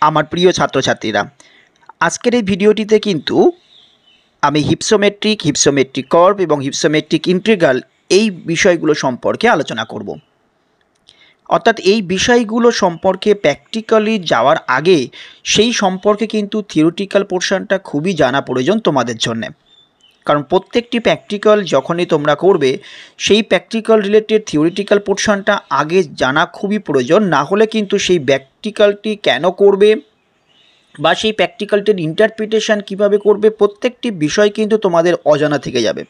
আমার প্রিয় ছাত্রছাত্রীরা, আজকের এই ভিডিওটিতে কিন্তু আমি হিপসোমেট্রিক কার্ভ এবং হিপসোমেট্রিক ইন্টিগ্রাল এই বিষয়গুলো সম্পর্কে আলোচনা করব। অর্থাৎ এই বিষয়গুলো সম্পর্কে প্র্যাকটিক্যালি যাওয়ার আগে সেই সম্পর্কে কিন্তু থিওরিটিক্যাল পোর্শনটা খুবই জানা প্রয়োজন তোমাদের জন্যে। কারণ প্রত্যেকটি প্র্যাকটিক্যাল যখনই তোমরা করবে সেই প্র্যাকটিক্যাল রিলেটেড থিওরিটিক্যাল পোর্শনটা আগে জানা খুবই প্রয়োজন, না হলে কিন্তু সেই প্র্যাকটিক্যালটি কেন করবে বা সেই প্র্যাকটিক্যালটির ইন্টারপ্রিটেশন কিভাবে করবে প্রত্যেকটি বিষয় কিন্তু তোমাদের অজানা থেকে যাবে।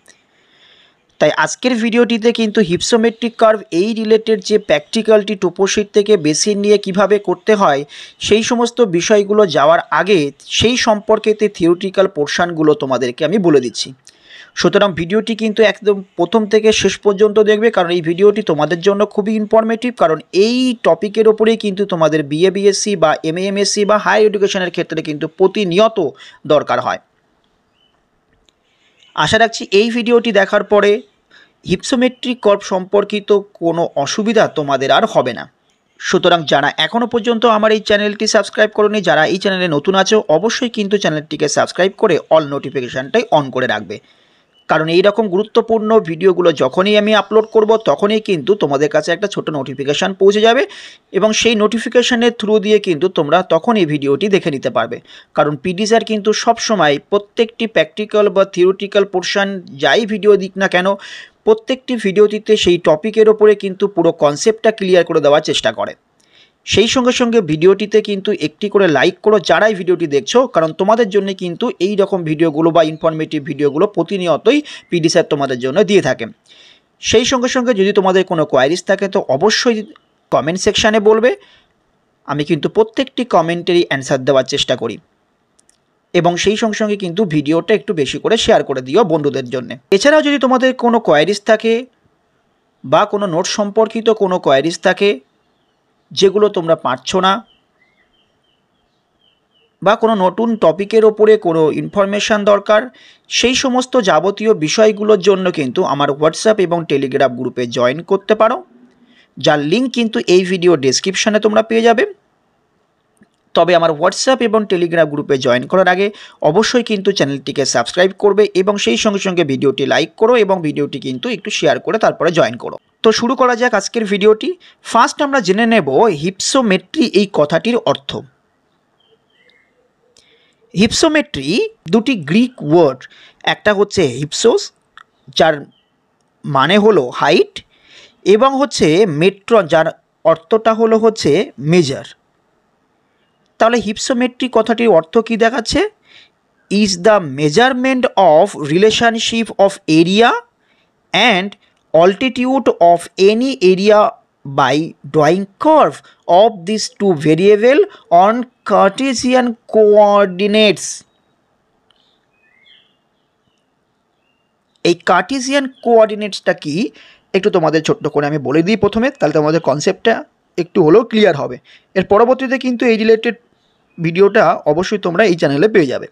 তাই আজকের ভিডিওটিতে কিন্তু হিপসোমেট্রিক কার্ভ এই রিলেটেড যে প্র্যাকটিক্যালটি টোপোশিট থেকে বেসিন নিয়ে কিভাবে করতে হয় সেই সমস্ত বিষয়গুলো যাওয়ার আগে সেই সম্পর্কেতে থিওরিটিক্যাল পোর্শনগুলো তোমাদেরকে আমি বলে দিচ্ছি। সুতরাং ভিডিওটি কিন্তু একদম প্রথম থেকে শেষ পর্যন্ত দেখবে, কারণ এই ভিডিওটি তোমাদের জন্য খুবই ইনফরমেটিভ। কারণ এই টপিকের ওপরেই কিন্তু তোমাদের বিএ বিএসসি বা এমএ এমএসসি বা হায়ার এডুকেশনের ক্ষেত্রে কিন্তু প্রতিনিয়ত দরকার হয়। আশা রাখছি এই ভিডিওটি দেখার পরে হিপসোমেট্রিক কার্ভ সম্পর্কিত কোনো অসুবিধা তোমাদের আর হবে না। সুতরাং যারা এখনও পর্যন্ত আমার এই চ্যানেলটি সাবস্ক্রাইব করোনি, যারা এই চ্যানেলে নতুন আছো, অবশ্যই কিন্তু চ্যানেলটিকে সাবস্ক্রাইব করে অল নোটিফিকেশানটাই অন করে রাখবে। কারণ এই রকম গুরুত্বপূর্ণ ভিডিওগুলো যখনই আমি আপলোড করব তখনই কিন্তু তোমাদের কাছে একটা ছোট নোটিফিকেশান পৌঁছে যাবে এবং সেই নোটিফিকেশানের থ্রু দিয়ে কিন্তু তোমরা তখন এই ভিডিওটি দেখে নিতে পারবে। কারণ পিডি স্যার কিন্তু সবসময় প্রত্যেকটি প্র্যাকটিক্যাল বা থিওরিটিক্যাল পোর্শন যাই ভিডিও দিক না কেন প্রত্যেকটি ভিডিওটিতে সেই টপিকের ওপরে কিন্তু পুরো কনসেপ্টটা ক্লিয়ার করে দেওয়ার চেষ্টা করে। সেই সঙ্গে সঙ্গে ভিডিওটিতে কিন্তু একটি করে লাইক করো যারাই ভিডিওটি দেখছো, কারণ তোমাদের জন্য কিন্তু এই রকম ভিডিওগুলো বা ইনফরমেটিভ ভিডিওগুলো প্রতিনিয়তই পিডি স্যার তোমাদের জন্য দিয়ে থাকেন। সেই সঙ্গে সঙ্গে যদি তোমাদের কোনো কোয়ারিজ থাকে তো অবশ্যই কমেন্ট সেকশানে বলবে, আমি কিন্তু প্রত্যেকটি কমেন্টেরই অ্যান্সার দেওয়ার চেষ্টা করি। এবং সেই সঙ্গে সঙ্গে কিন্তু ভিডিওটা একটু বেশি করে শেয়ার করে দিও বন্ধুদের জন্য। এছাড়াও যদি তোমাদের কোনো কোয়ারিজ থাকে বা কোনো নোট সম্পর্কিত কোনো কোয়ারিজ থাকে যেগুলো তোমরা পারছো না বা কোনো নতুন টপিকের ওপরে কোনো ইনফরমেশান দরকার, সেই সমস্ত যাবতীয় বিষয়গুলোর জন্য কিন্তু আমার হোয়াটসঅ্যাপ এবং টেলিগ্রাম গ্রুপে জয়েন করতে পারো, যার লিঙ্ক কিন্তু এই ভিডিও ডেসক্রিপশানে তোমরা পেয়ে যাবে। তবে আমার হোয়াটসঅ্যাপ এবং টেলিগ্রাম গ্রুপে জয়েন করার আগে অবশ্যই কিন্তু চ্যানেলটিকে সাবস্ক্রাইব করবে এবং সেই সঙ্গে সঙ্গে ভিডিওটি লাইক করো এবং ভিডিওটি কিন্তু একটু শেয়ার করে তারপরে জয়েন করো। তো শুরু করা যাক আজকের ভিডিওটি। ফার্স্ট আমরা জেনে নেব হিপসোমেট্রি এই কথাটির অর্থ। হিপসোমেট্রি দুটি গ্রিক ওয়ার্ড, একটা হচ্ছে হিপসোস যার মানে হলো হাইট এবং হচ্ছে মেট্রন যার অর্থটা হলো হচ্ছে মেজার। তাহলে হিপসোমেট্রি কথাটির অর্থ কী দেখাচ্ছে? Is the measurement of relationship of area and altitude of any area by drawing curve of these two variable on Cartesian coordinates. এই কার্টেসিয়ান কোঅর্ডিনেটসটা কি একটু তোমাদের ছোট্ট করে আমি বলে দিই প্রথমে, তাহলে তোমাদের কনসেপ্টটা একটু হলেও ক্লিয়ার হবে। এর পরবর্তীতে কিন্তু এই রিলেটেড ভিডিওটা অবশ্যই তোমরা এই চ্যানেলে পেয়ে যাবে।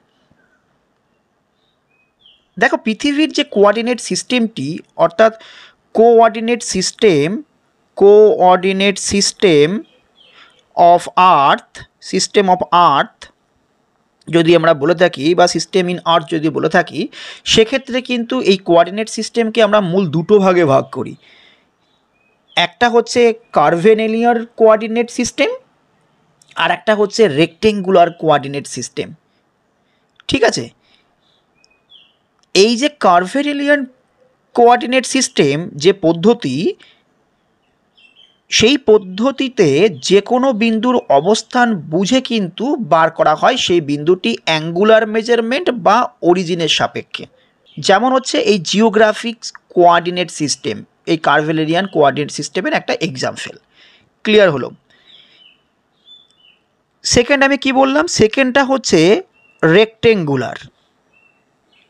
দেখো, পৃথিবীর যে কোঅর্ডিনেট সিস্টেমটি অর্থাৎ কোঅর্ডিনেট সিস্টেম অফ আর্থ যদি আমরা বলে থাকি বা সিস্টেম ইন আর্থ যদি বলে থাকি, সেক্ষেত্রে কিন্তু এই কোঅর্ডিনেট সিস্টেমকে আমরা মূল দুটো ভাগে ভাগ করি। একটা হচ্ছে কার্ভেলিনিয়ার কোঅর্ডিনেট সিস্টেম আর একটা হচ্ছে রেক্টেঙ্গুলার কোঅর্ডিনেট সিস্টেম। ঠিক আছে, এই যে কার্ভেলিনিয়ার কোঅর্ডিনেট সিস্টেম যে পদ্ধতি, সেই পদ্ধতিতে যে কোনো বিন্দুর অবস্থান বুঝে কিন্তু বার করা হয় সেই বিন্দুটি অ্যাঙ্গুলার মেজারমেন্ট বা অরিজিনের সাপেক্ষে। যেমন হচ্ছে এই জিওগ্রাফিক কোঅর্ডিনেট সিস্টেম, এই কার্ভেলিনিয়ান কোঅর্ডিনেট সিস্টেমের একটা এক্সাম্পল। ক্লিয়ার হলো? সেকেন্ড আমি কি বললাম? সেকেন্ডটা হচ্ছে রেক্টেঙ্গুলার।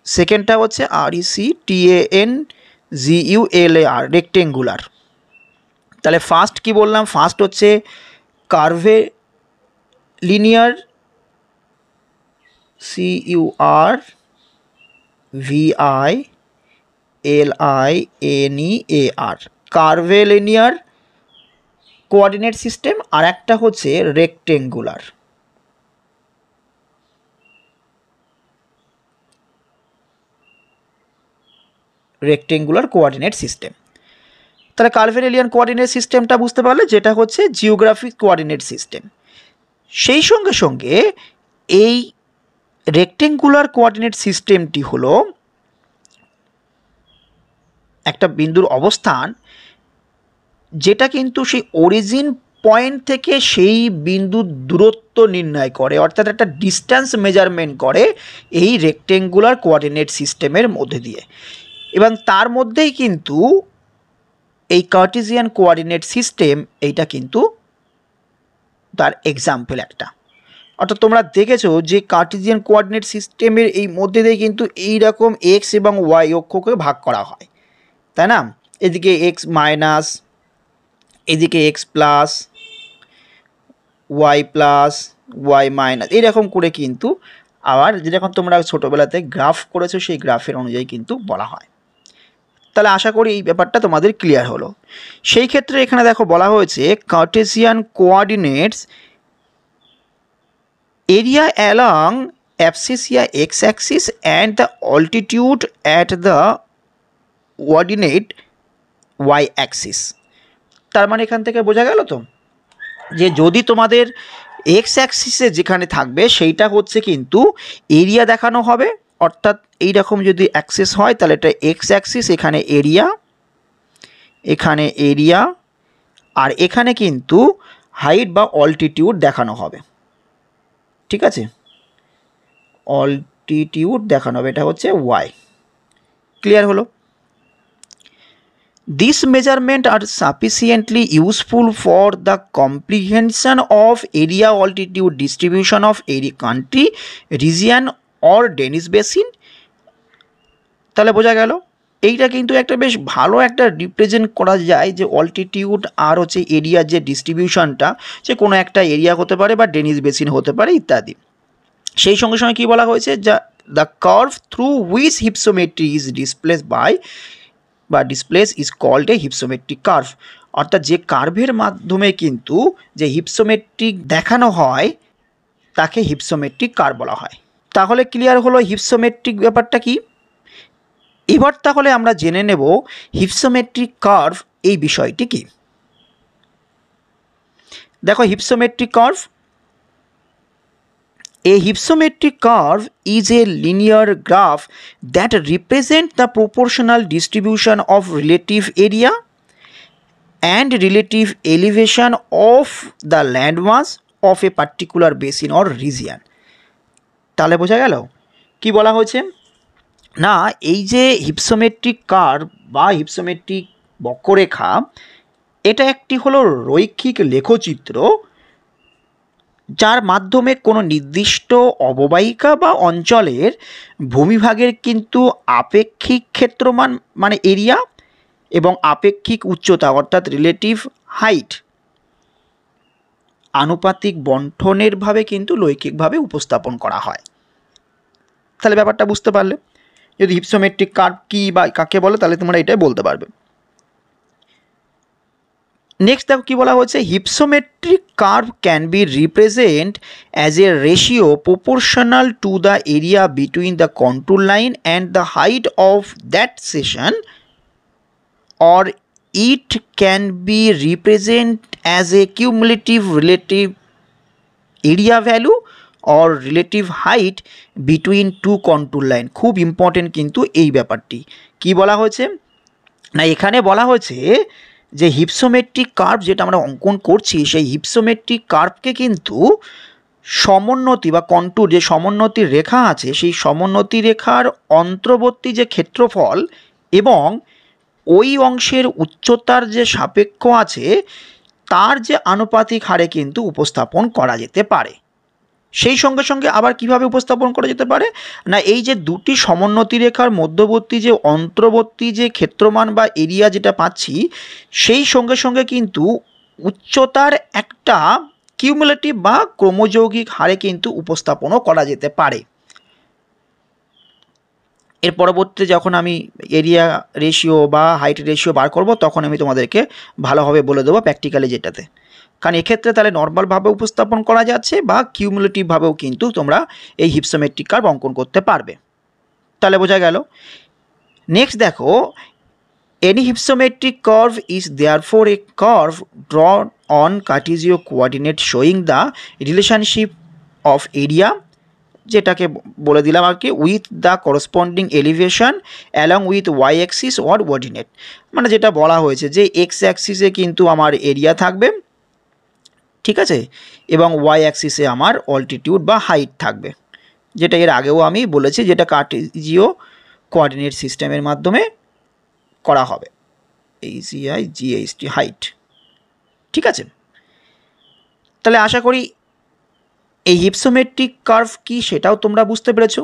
সেকেন্ডটা হচ্ছে RECTANGULAR, রেক্টেঙ্গুলার। তাহলে ফার্স্ট কি বললাম? ফার্স্ট হচ্ছে কার্ভেলিনিয়ার, CURVILINEAR, কার্ভেলিনিয়ার কোঅর্ডিনেট সিস্টেম, আর একটা হচ্ছে রেক্টেঙ্গুলার। Rectangular coordinate system. তাহলে কার্ভের এলিয়ান কোঅর্ডিনেট সিস্টেমটা বুঝতে পারলে, যেটা হচ্ছে জিওগ্রাফিক কোঅর্ডিনেট সিস্টেম। সেই সঙ্গে সঙ্গে এই রেক্টেঙ্গুলার কোঅর্ডিনেট সিস্টেমটি হলো একটা বিন্দুর অবস্থান, যেটা কিন্তু সেই অরিজিন পয়েন্ট থেকে সেই বিন্দুর দূরত্ব নির্ণয় করে, অর্থাৎ একটা ডিস্ট্যান্স মেজারমেন্ট করে এই রেক্টেঙ্গুলার কোঅর্ডিনেট সিস্টেমের মধ্যে দিয়ে। এবং তার মধ্যেই কিন্তু এই কার্টেসিয়ান কোঅর্ডিনেট সিস্টেম, এইটা কিন্তু তার এক্সাম্পল একটা। অর্থাৎ তোমরা দেখেছো যে কার্টেসিয়ান কোঅর্ডিনেট সিস্টেমের এই মধ্যে দিয়ে কিন্তু এইরকম এক্স এবং ওয়াই অক্ষকে ভাগ করা হয়, তাই না? এদিকে এক্স মাইনাস, এদিকে x plus, y plus, y minus, এইরকম করে কিন্তু আবার যেরকম তোমরা ছোটোবেলাতে গ্রাফ করেছো সেই গ্রাফের অনুযায়ী কিন্তু বলা হয়। তাহলে আশা করি এই ব্যাপারটা তোমাদের ক্লিয়ার হলো। সেই ক্ষেত্রে এখানে দেখো বলা হয়েছে Cartesian coordinates area along abscissa X axis and the altitude at the coordinate Y axis. তার মানে এখান থেকে বোঝা গেল তো যে যদি তোমাদের এক্স অ্যাক্সিসে যেখানে থাকবে সেইটা হচ্ছে কিন্তু এরিয়া দেখানো হবে, অর্থাৎ এইরকম যদি অ্যাক্সিস হয় তাহলে এটা এক্স অ্যাক্সিস, এখানে এরিয়া, এখানে এরিয়া, আর এখানে কিন্তু হাইট বা অল্টিটিউড দেখানো হবে। ঠিক আছে, অল্টিটিউড দেখানো হবে, এটা হচ্ছে ওয়াই। ক্লিয়ার হলো? These measurements are sufficiently useful for the comprehension of area altitude distribution of any country, region or Danish basin. তাহলে বোঝা গেল এইটা কিন্তু একটা বেশ ভালো একটা রিপ্রেজেন্ট করা যায় যে অল্টিটিউড আর হচ্ছে এরিয়ার যে ডিস্ট্রিবিউশনটা, যে কোনো একটা এরিয়া হতে পারে বা ডেনিস বেসিন হতে পারে ইত্যাদি। সেই সঙ্গে সঙ্গে কী বলা হয়েছে, যা the curve through which hypsometry is displace by বা displace is called a hypsometric curve. অর্থাৎ যে কার্ভের মাধ্যমে কিন্তু যে হিপসোমেট্রিক দেখানো হয় তাকে হিপসোমেট্রিক কার্ভ বলা হয়। তাহলে ক্লিয়ার হলো হিপসোমেট্রিক ব্যাপারটা কি। এবার তাহলে আমরা জেনে নেব হিপসোমেট্রিক কার্ভ এই বিষয়টি কি। দেখো হিপসোমেট্রিক curve, a hypsometric curve is a linear graph that represents the proportional distribution of relative area and relative elevation of the landmass of a particular basin or region. তাহলে বোঝা গেল কি বলা হয়েছে না, এই যে হিপসোমেট্রিক কার্ভ বা হিপসোমেট্রিক বক্ররেখা, এটা একটি হলো রৈখিক লেখচিত্র যার মাধ্যমে কোনো নির্দিষ্ট অববাহিকা বা অঞ্চলের ভূমিভাগের কিন্তু আপেক্ষিক ক্ষেত্রমান মানে এরিয়া এবং আপেক্ষিক উচ্চতা অর্থাৎ রিলেটিভ হাইট আনুপাতিক বণ্টনের ভাবে কিন্তু লৈখিকভাবে উপস্থাপন করা হয়। তাহলে ব্যাপারটা বুঝতে পারলে, যদি হিপসোমেট্রিক কার্ভ কী বা কাকে বলে তাহলে তোমরা এটাই বলতে পারবে। নেক্সট দেখো কি বলা হয়েছে, hypsometric curve can be represent as a ratio proportional to the area between the control line and the height of that section, or it can be represented as a cumulative relative area value or relative height between two contour line। খুব important কিন্তু এই ব্যাপারটি। কি বলা হয়েছে না, এখানে বলা হয়েছে যে হিপসোমেট্রিক কার্ভ যেটা আমরা অঙ্কন করছি সেই হিপসোমেট্রিক কার্ভকে কিন্তু সমোন্নতি বা কন্ট্যুর যে সমোন্নতি রেখা আছে সেই সমোন্নতি রেখার অন্তর্বর্তী যে ক্ষেত্রফল এবং ওই অংশের উচ্চতার যে সাপেক্ষ আছে তার যে আনুপাতিক হারে কিন্তু উপস্থাপন করা যেতে পারে। সেই সঙ্গে সঙ্গে আবার কিভাবে উপস্থাপন করা যেতে পারে না, এই যে দুটি সমোন্নতি রেখার মধ্যবর্তী যে অন্তর্বর্তী যে ক্ষেত্রমান বা এরিয়া যেটা পাচ্ছি সেই সঙ্গে সঙ্গে কিন্তু উচ্চতার একটা কিউমুলেটিভ বা ক্রমযৌগিক হারে কিন্তু উপস্থাপনও করা যেতে পারে। এর পরবর্তীতে যখন আমি এরিয়া রেশিও বা হাইট রেশিও বার করব তখন আমি তোমাদেরকে ভালোভাবে বলে দেবো প্র্যাকটিক্যালি যেটাতে, কারণ এক্ষেত্রে তাহলে নর্মালভাবে উপস্থাপন করা যাচ্ছে বা কিউমুলেটিভভাবেও কিন্তু তোমরা এই হিপসোমেট্রিক কার্ভ অঙ্কন করতে পারবে। তাহলে বোঝা গেল নেক্সট দেখো, any hypsometric curve is therefore a curve drawn on Cartesian coordinate showing the relationship of area, যেটাকে বলে দিলাম আর কি, with the corresponding elevation along with y axis or coordinate. মানে যেটা বলা হয়েছে যে এক্স অ্যাক্সিসে কিন্তু আমার এরিয়া থাকবে, ঠিক আছে, এবং ওয়াই অ্যাক্সিসে আমার অল্টিটিউড বা হাইট থাকবে, যেটা এর আগেও আমি বলেছি, যেটা কার্টেসীয় কোঅর্ডিনেট সিস্টেমের মাধ্যমে করা হবে, ACIGHT হাইট। ঠিক আছে, তাহলে আশা করি এই হিপসোমেট্রিক কার্ভ কি সেটাও তোমরা বুঝতে পেরেছো।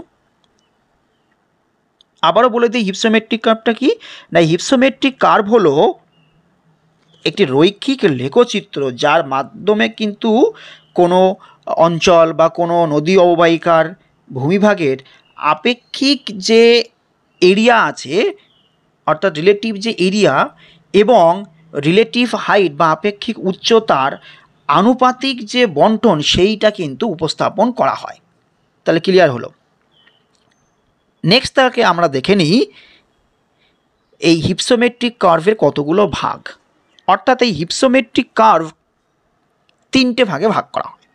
আবারও বলে দিই হিপসোমেট্রিক কার্ভটা কি না, হিপসোমেট্রিক কার্ভ হলো একটি রৈখিক লেখচিত্র যার মাধ্যমে কিন্তু কোনো অঞ্চল বা কোনো নদী অববাহিকার ভূমিভাগের আপেক্ষিক যে এরিয়া আছে, অর্থাৎ রিলেটিভ যে এরিয়া এবং রিলেটিভ হাইট বা আপেক্ষিক উচ্চতার আনুপাতিক যে বন্টন সেইটা কিন্তু উপস্থাপন করা হয়। তাহলে ক্লিয়ার হলো। নেক্সট তাকে আমরা দেখে নিই এই হিপসোমেট্রিক কার্ভের কতগুলো ভাগ, অর্থাৎ এই হিপসোমেট্রিক কার্ভ তিনটে ভাগে ভাগ করা হয়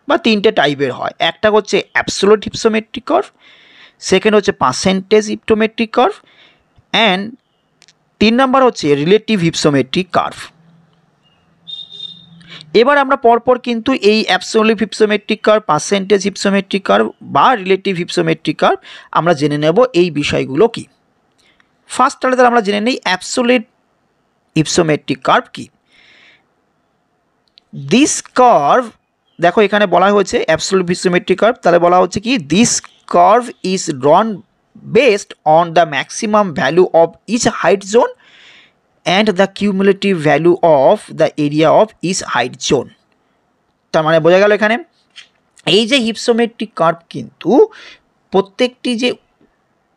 বা তিনটে টাইপের হয়। একটা হচ্ছে অ্যাবসোলিউট হিপসোমেট্রিক কার্ভ, সেকেন্ড হচ্ছে percentage hypsometric curve, and 3 number হচ্ছে রিলেটিভ হিপসোমেট্রিক কার্ভ। এবার আমরা পরপর কিন্তু এই absolute হিপসোমেট্রিক curve, percentage hypsometric curve বা রিলেটিভ হিপসোমেট্রিক কার্ভ আমরা জেনে নেব এই বিষয়গুলো কি। ফার্স্ট তাহলে আমরা জেনে নিই অ্যাবসোলিউট হিপসোমেট্রিক কার্ভ কি। দিস কার্ভ, দেখো এখানে বলা হয়েছে অ্যাবসোলিউট হিপসোমেট্রিক কার্ভ, তাহলে বলা হচ্ছে কি this curve is drawn based on the maximum value of each height zone and the cumulative value of the area of each height zone। তার মানে বোঝা গেল এখানে এই যে হিপসোমেট্রিক কার্ভ কিন্তু প্রত্যেকটি যে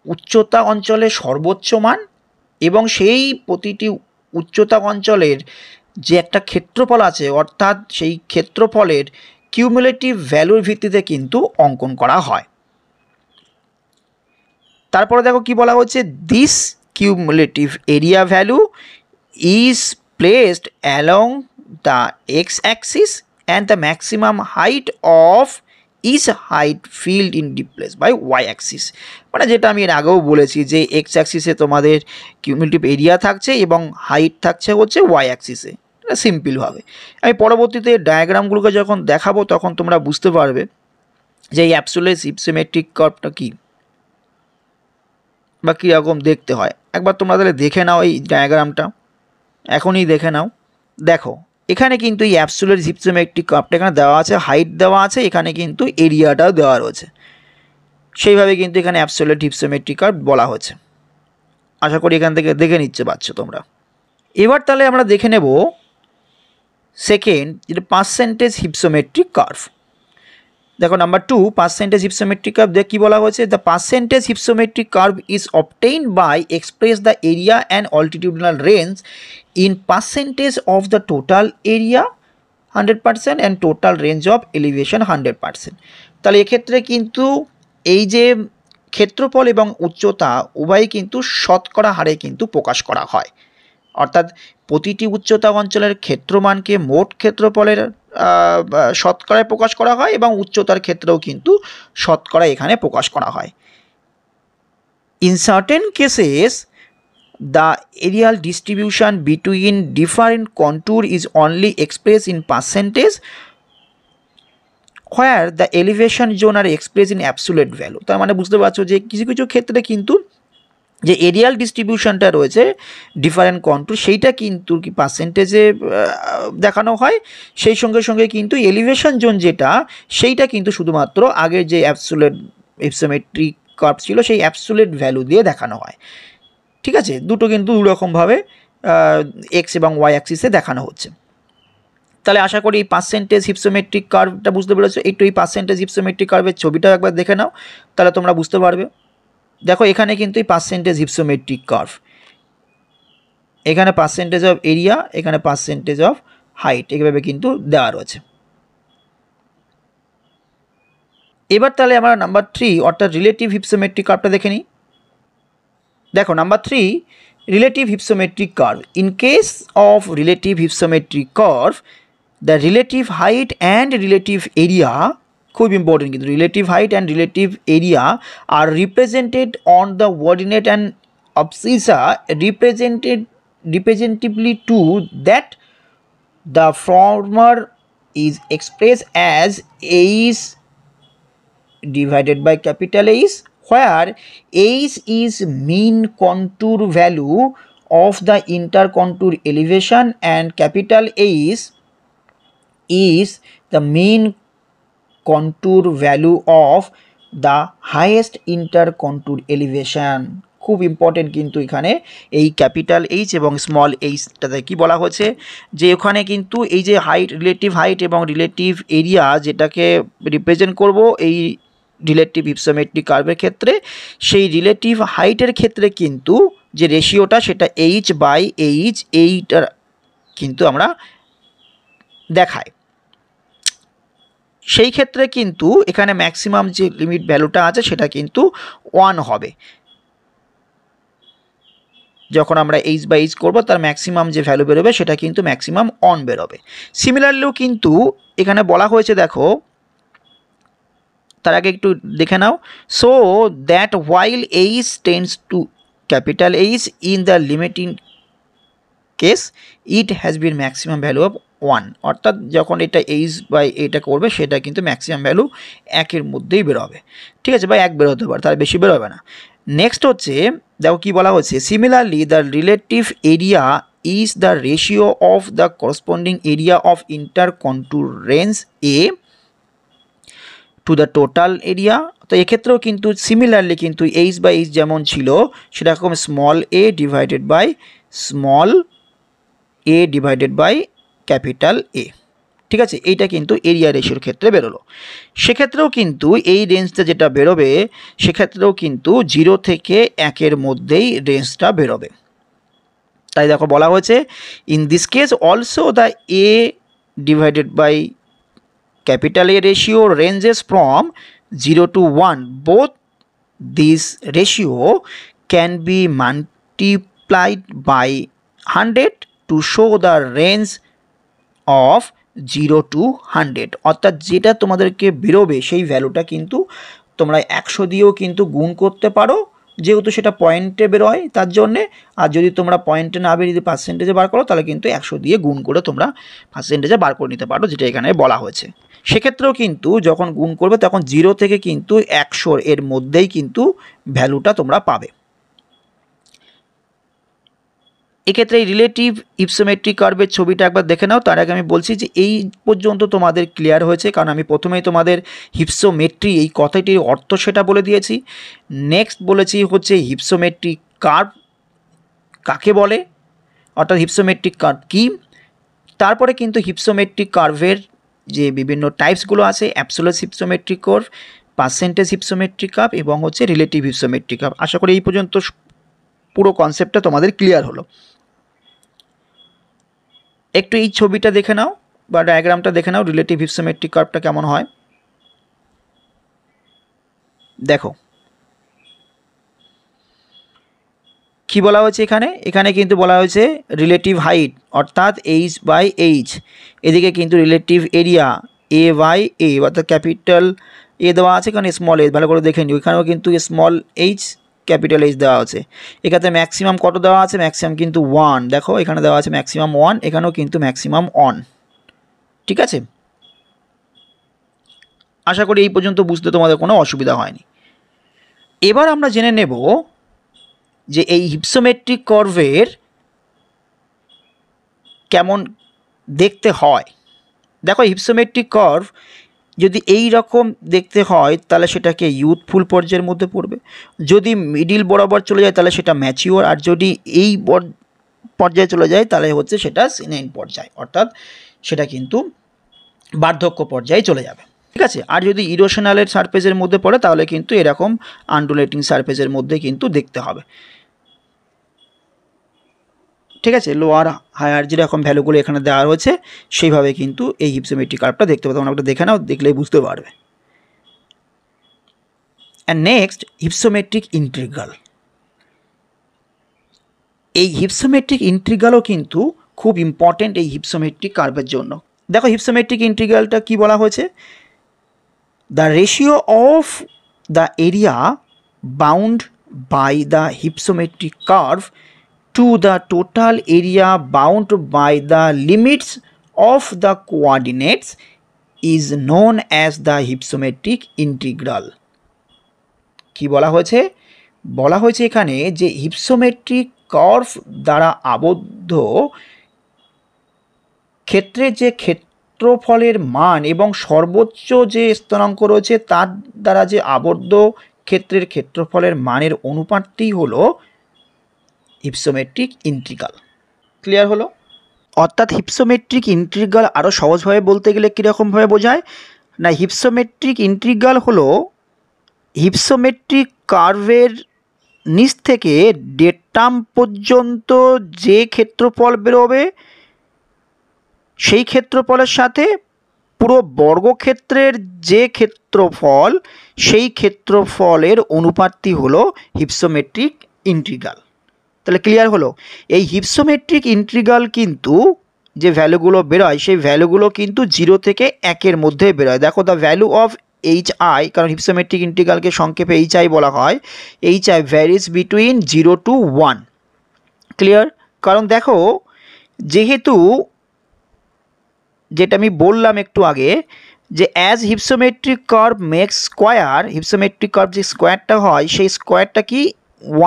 উচ্চতা অঞ্চলের সর্বোচ্চ মান এবং সেই প্রতিটি উচ্চতা অঞ্চলের যে একটা ক্ষেত্রফল আছে, অর্থাৎ সেই ক্ষেত্রফলের কিউমুলেটিভ ভ্যালুর ভিত্তিতে কিন্তু অঙ্কন করা হয়। তারপরে দেখো কি বলা হচ্ছে, this cumulative area value is placed along the x-axis and the maximum height of each height filled in place by y-axis। মানে যেটা আমি এর আগেও বলেছি যে এক্স অ্যাক্সিসে তোমাদের কিউমুলেটিভ এরিয়া থাকছে এবং হাইট থাকছে হচ্ছে ওয়াই অ্যাক্সিসে। এটা সিম্পলভাবে আমি পরবর্তীতে ডায়াগ্রামগুলোকে যখন দেখাবো তখন তোমরা বুঝতে পারবে যে এই অ্যাবসোলিউট হিপসোমেট্রিক কার্ভটা কী বা কীরকম দেখতে হয়। একবার তোমরা তাহলে দেখে নাও এই ডায়াগ্রামটা, এখনই দেখে নাও। দেখো এখানে কিন্তু এই অ্যাবসোলিউট হিপসোমেট্রিক কার্ভটা এখানে দেওয়া আছে, হাইট দেওয়া আছে, এখানে কিন্তু এরিয়াটাও দেওয়া রয়েছে, সেইভাবে কিন্তু এখানে অ্যাবসোলিউট হিপসোমেট্রিক কার্ভ বলা হয়েছে। আশা করি এখান থেকে দেখে নিচ্ছে পারছো তোমরা। এবার তাহলে আমরা দেখে নেব সেকেন্ড, যেটা পার্সেন্টেজ হিপসোমেট্রিক কার্ভ। দেখো নাম্বার 2 পার্সেন্টেজ হিপসোমেট্রিক কার্ভ দেখ কি বলা হয়েছে, the percentage hypsometric curve is obtained by express the area and altitudinal range in percentage of the total area 100% and total range of elevation 100%। তাহলে এক্ষেত্রে কিন্তু এই যে ক্ষেত্রফল এবং উচ্চতা উভয়ই কিন্তু শতকরা হারে কিন্তু প্রকাশ করা হয়, অর্থাৎ প্রতিটি উচ্চতা অঞ্চলের ক্ষেত্রমানকে মোট ক্ষেত্রফলের শতকরায় প্রকাশ করা হয় এবং উচ্চতার ক্ষেত্রেও কিন্তু শতকরায় এখানে প্রকাশ করা হয়। In certain cases the areal distribution between different contour is only express in percentage where the elevation zone are express in absolute value. তার মানে বুঝতে পারছো যে কিছু কিছু ক্ষেত্রে কিন্তু যে এরিয়াল ডিস্ট্রিবিউশনটা রয়েছে ডিফারেন্ট কন্ট্যুর সেইটা কিন্তু কি পার্সেন্টেজে দেখানো হয়, সেই সঙ্গে সঙ্গে কিন্তু এলিভেশন জোন যেটা সেইটা কিন্তু শুধুমাত্র আগের যে অ্যাবসোলিউট হিপসোমেট্রিক কার্ভ ছিল সেই অ্যাবসোলিউট ভ্যালু দিয়ে দেখানো হয়। ঠিক আছে, দুটো কিন্তু দুরকমভাবে এক্স এবং ওয়াই অ্যাক্সিসে দেখানো হচ্ছে। তাহলে আশা করি এই পার্সেন্টেজ হিপসোমেট্রিক কার্ভটা বুঝতে পেরেছো। একটু এই পার্সেন্টেজ হিপসোমেট্রিক কার্ভের ছবিটাও একবার দেখে নাও, তাহলে তোমরা বুঝতে পারবে। দেখো এখানে কিন্তু এই পার্সেন্টেজ হিপসোমেট্রিক কার্ভ, এখানে পার্সেন্টেজ অফ এরিয়া, এখানে পার্সেন্টেজ অফ হাইট, এইভাবে কিন্তু দেওয়া রয়েছে। এবার তাহলে আমরা নাম্বার 3 অর্থাৎ রিলেটিভ হিপসোমেট্রিক কার্ভটা দেখে নিই। দেখো number 3, relative hypsometric curve. In case of relative hypsometric curve, the relative height and relative area, খুব ইম্পর্টেন্ট কিন্তু, relative height and relative area R represented on the coordinate and abscissa representatively to that the former is expressed as H divided by capital H, where H is mean contour value of the intercontour elevation and capital H is the mean contour value of the highest intercontour elevation. খুব important কিন্তু এখানে এই capital H এবং small এইচটাতে কি বলা হয়েছে যে ওখানে কিন্তু এই যে হাইট, রিলেটিভ হাইট এবং রিলেটিভ এরিয়া যেটাকে রিপ্রেজেন্ট করব এই রিলেটিভ hypsometric কার্ভের ক্ষেত্রে, সেই রিলেটিভ হাইটের ক্ষেত্রে কিন্তু যে রেশিওটা সেটা এইচ বাই এইচ, এইটা কিন্তু আমরা দেখাই। সেই ক্ষেত্রে কিন্তু এখানে ম্যাক্সিমাম যে লিমিট ভ্যালুটা আছে সেটা কিন্তু 1 হবে। যখন আমরা এইচ বাই এইচ করবো তার ম্যাক্সিমাম যে ভ্যালু বেরোবে সেটা কিন্তু ম্যাক্সিমাম 1 বেরোবে। সিমিলারলিও কিন্তু এখানে বলা হয়েছে, দেখো তার আগে একটু দেখে নাও, so that while H tends to capital H in the limiting case it has been maximum value of 1, অর্থাৎ যখন এটা এইচ বাই এটা করবে সেটা কিন্তু ম্যাক্সিমাম ভ্যালু 1-এর মধ্যেই বেরোবে, ঠিক আছে, বা 1 বেরোতে পারে, তার বেশি বেরোবে না। নেক্সট হচ্ছে দেখো কি বলা হচ্ছে, similarly the relative area is the ratio of the corresponding area of intercontour range a to the total area. তো এক্ষেত্রেও কিন্তু সিমিলারলি কিন্তু এইচ বাই এইচ যেমন ছিল সেরকম small a divided by small a divided by capital A, ঠিক আছে, এইটা কিন্তু এরিয়া রেশিওর ক্ষেত্রে বেরোলো। সেক্ষেত্রেও কিন্তু এই রেঞ্জটা যেটা বেরোবে সেক্ষেত্রেও কিন্তু 0 থেকে 1-এর মধ্যেই রেঞ্জটা বেরোবে। তাই দেখো বলা হয়েছে, in this case also the a divided by capital A ratio ranges from 0 to 1. Both this ratio can be multiplied by 100 to show the range of 0 to 100, অর্থাৎ যেটা তোমাদেরকে বেরোবে সেই ভ্যালুটা কিন্তু তোমরা 100 দিয়েও কিন্তু গুণ করতে পারো, যেহেতু সেটা পয়েন্টে বেরোয় তার জন্যে। আর যদি তোমরা পয়েন্টে না বেরিয়ে পার্সেন্টেজে বার করো তাহলে কিন্তু 100 দিয়ে গুণ করে তোমরা পার্সেন্টেজে বার করে নিতে পারো, যেটা এখানে বলা হয়েছে। সেক্ষেত্রেও কিন্তু যখন গুণ করবে তখন 0 থেকে কিন্তু 100 এর মধ্যেই কিন্তু ভ্যালুটা তোমরা পাবে। এক্ষেত্রে এই রিলেটিভ hypsometric কার্ভের ছবিটা একবার দেখে নাও। তার আগে আমি বলছি যে এই পর্যন্ত তোমাদের ক্লিয়ার হয়েছে, কারণ আমি প্রথমেই তোমাদের hypsometry এই কথাটির অর্থ সেটা বলে দিয়েছি। নেক্সট বলেছি হচ্ছে hypsometric কার্ভ কাকে বলে, অর্থাৎ hypsometric কার্ভ কী। তারপরে কিন্তু hypsometric কার্ভের যে বিভিন্ন টাইপসগুলো আছে, absolute hypsometric curve, percentage hypsometric curve এবং হচ্ছে রিলেটিভ hypsometric কার্ভ। আশা করি এই পর্যন্ত পুরো কনসেপ্টটা তোমাদের ক্লিয়ার হলো। একটু এই ছবিটা দেখে নাও বা ডায়াগ্রামটা দেখে নাও, রিলেটিভ hypsometric কার্ভটা কেমন হয় দেখো। কি বলা হয়েছে এখানে, এখানে কিন্তু বলা হয়েছে রিলেটিভ হাইট অর্থাৎ এইচ বাই এইচ, এদিকে কিন্তু রিলেটিভ এরিয়া এ বাই এ, অর্থাৎ ক্যাপিটাল এ দেওয়া আছে, এখানে স্মল এ, ভালো করে দেখে নিও, এখানেও কিন্তু স্মল এইচ ক্যাপিটাল এইচ দেওয়া আছে। এখানে ম্যাক্সিমাম কত দেওয়া আছে, ম্যাক্সিমাম কিন্তু 1, দেখো এখানে দেওয়া আছে ম্যাক্সিমাম 1, এখানেও কিন্তু ম্যাক্সিমাম 1, ঠিক আছে। আশা করি এই পর্যন্ত বুঝতে তোমাদের কোনো অসুবিধা হয়নি। এবার আমরা জেনে নেব যে এই hypsometric কার্ভের কেমন দেখতে হয়। দেখো hypsometric কার্ভ যদি এই রকম দেখতে হয় তাহলে সেটাকে ইউথফুল পর্যায়ের মধ্যে পড়বে, যদি মিডিল বরাবর চলে যায় তাহলে সেটা ম্যাচিওর, আর যদি এই পর্যায়ে চলে যায় তাহলে হচ্ছে সেটা সিনাইন পর্যায়, অর্থাৎ সেটা কিন্তু বার্ধক্য পর্যায়ে চলে যাবে, ঠিক আছে। আর যদি ইরোশনালের সারফেসের মধ্যে পড়ে তাহলে কিন্তু এরকম আন্ডুলেটিং সারফেসের মধ্যে কিন্তু দেখতে হবে, ঠিক আছে। লোয়ার হায়ার যেরকম ভ্যালুগুলো এখানে দেওয়া রয়েছে সেইভাবে কিন্তু এই hypsometric কার্ভটা দেখতে পাবে, তোমরা একটা দেখে নাও, দেখলেই বুঝতে পারবে। And next hypsometric integral. এই হিপসোমেট্রিক ইন্টিগ্রালও কিন্তু খুব ইম্পর্টেন্ট এই হিপসোমেট্রিক কার্ভের জন্য। দেখো হিপসোমেট্রিক ইন্টিগ্রালটা কি বলা হয়েছে, the ratio of the area bound by the hypsometric curve to the total area bound by the limits of the coordinates is known as the hypsometric integral. কি বলা হয়েছে, বলা হয়েছে এখানে যে হিপসোমেট্রিক কার্ভ দ্বারা আবদ্ধ ক্ষেত্রের যে ক্ষেত্রফলের মান এবং সর্বোচ্চ যে স্থানাঙ্ক রয়েছে তার দ্বারা যে আবদ্ধ ক্ষেত্রের ক্ষেত্রফলের মানের অনুপাতটি হলো হিপসোমেট্রিক ইন্টিগ্রাল। ক্লিয়ার হলো? অর্থাৎ হিপসোমেট্রিক ইন্টিগ্রাল আরও সহজভাবে বলতে গেলে কীরকমভাবে বোঝায় না, হিপসোমেট্রিক ইন্টিগ্রাল হলো হিপসোমেট্রিক কার্ভের নিচ থেকে ডেটাম পর্যন্ত যে ক্ষেত্রফল বেরোবে সেই ক্ষেত্রফলের সাথে পুরো বর্গক্ষেত্রের যে ক্ষেত্রফল সেই ক্ষেত্রফলের অনুপাতটি হলো হিপসোমেট্রিক ইন্টিগ্রাল। তাহলে ক্লিয়ার হলো? এই হিপসোমেট্রিক ইন্টিগ্রাল কিন্তু যে ভ্যালুগুলো বেরোয় সেই ভ্যালুগুলো কিন্তু 0 থেকে 1-এর মধ্যে বেরোয়। দেখো দ্য ভ্যালু অফ HI, কারণ হিপসোমেট্রিক ইন্টিগ্রালকে সংক্ষেপে HI বলা হয়, HI varies between 0 to 1। Clear? কারণ দেখো যেহেতু যেটা আমি বললাম একটু আগে যে as hypsometric curve makes square, hypsometric curve যে স্কোয়ারটা হয় সেই স্কোয়ারটা কি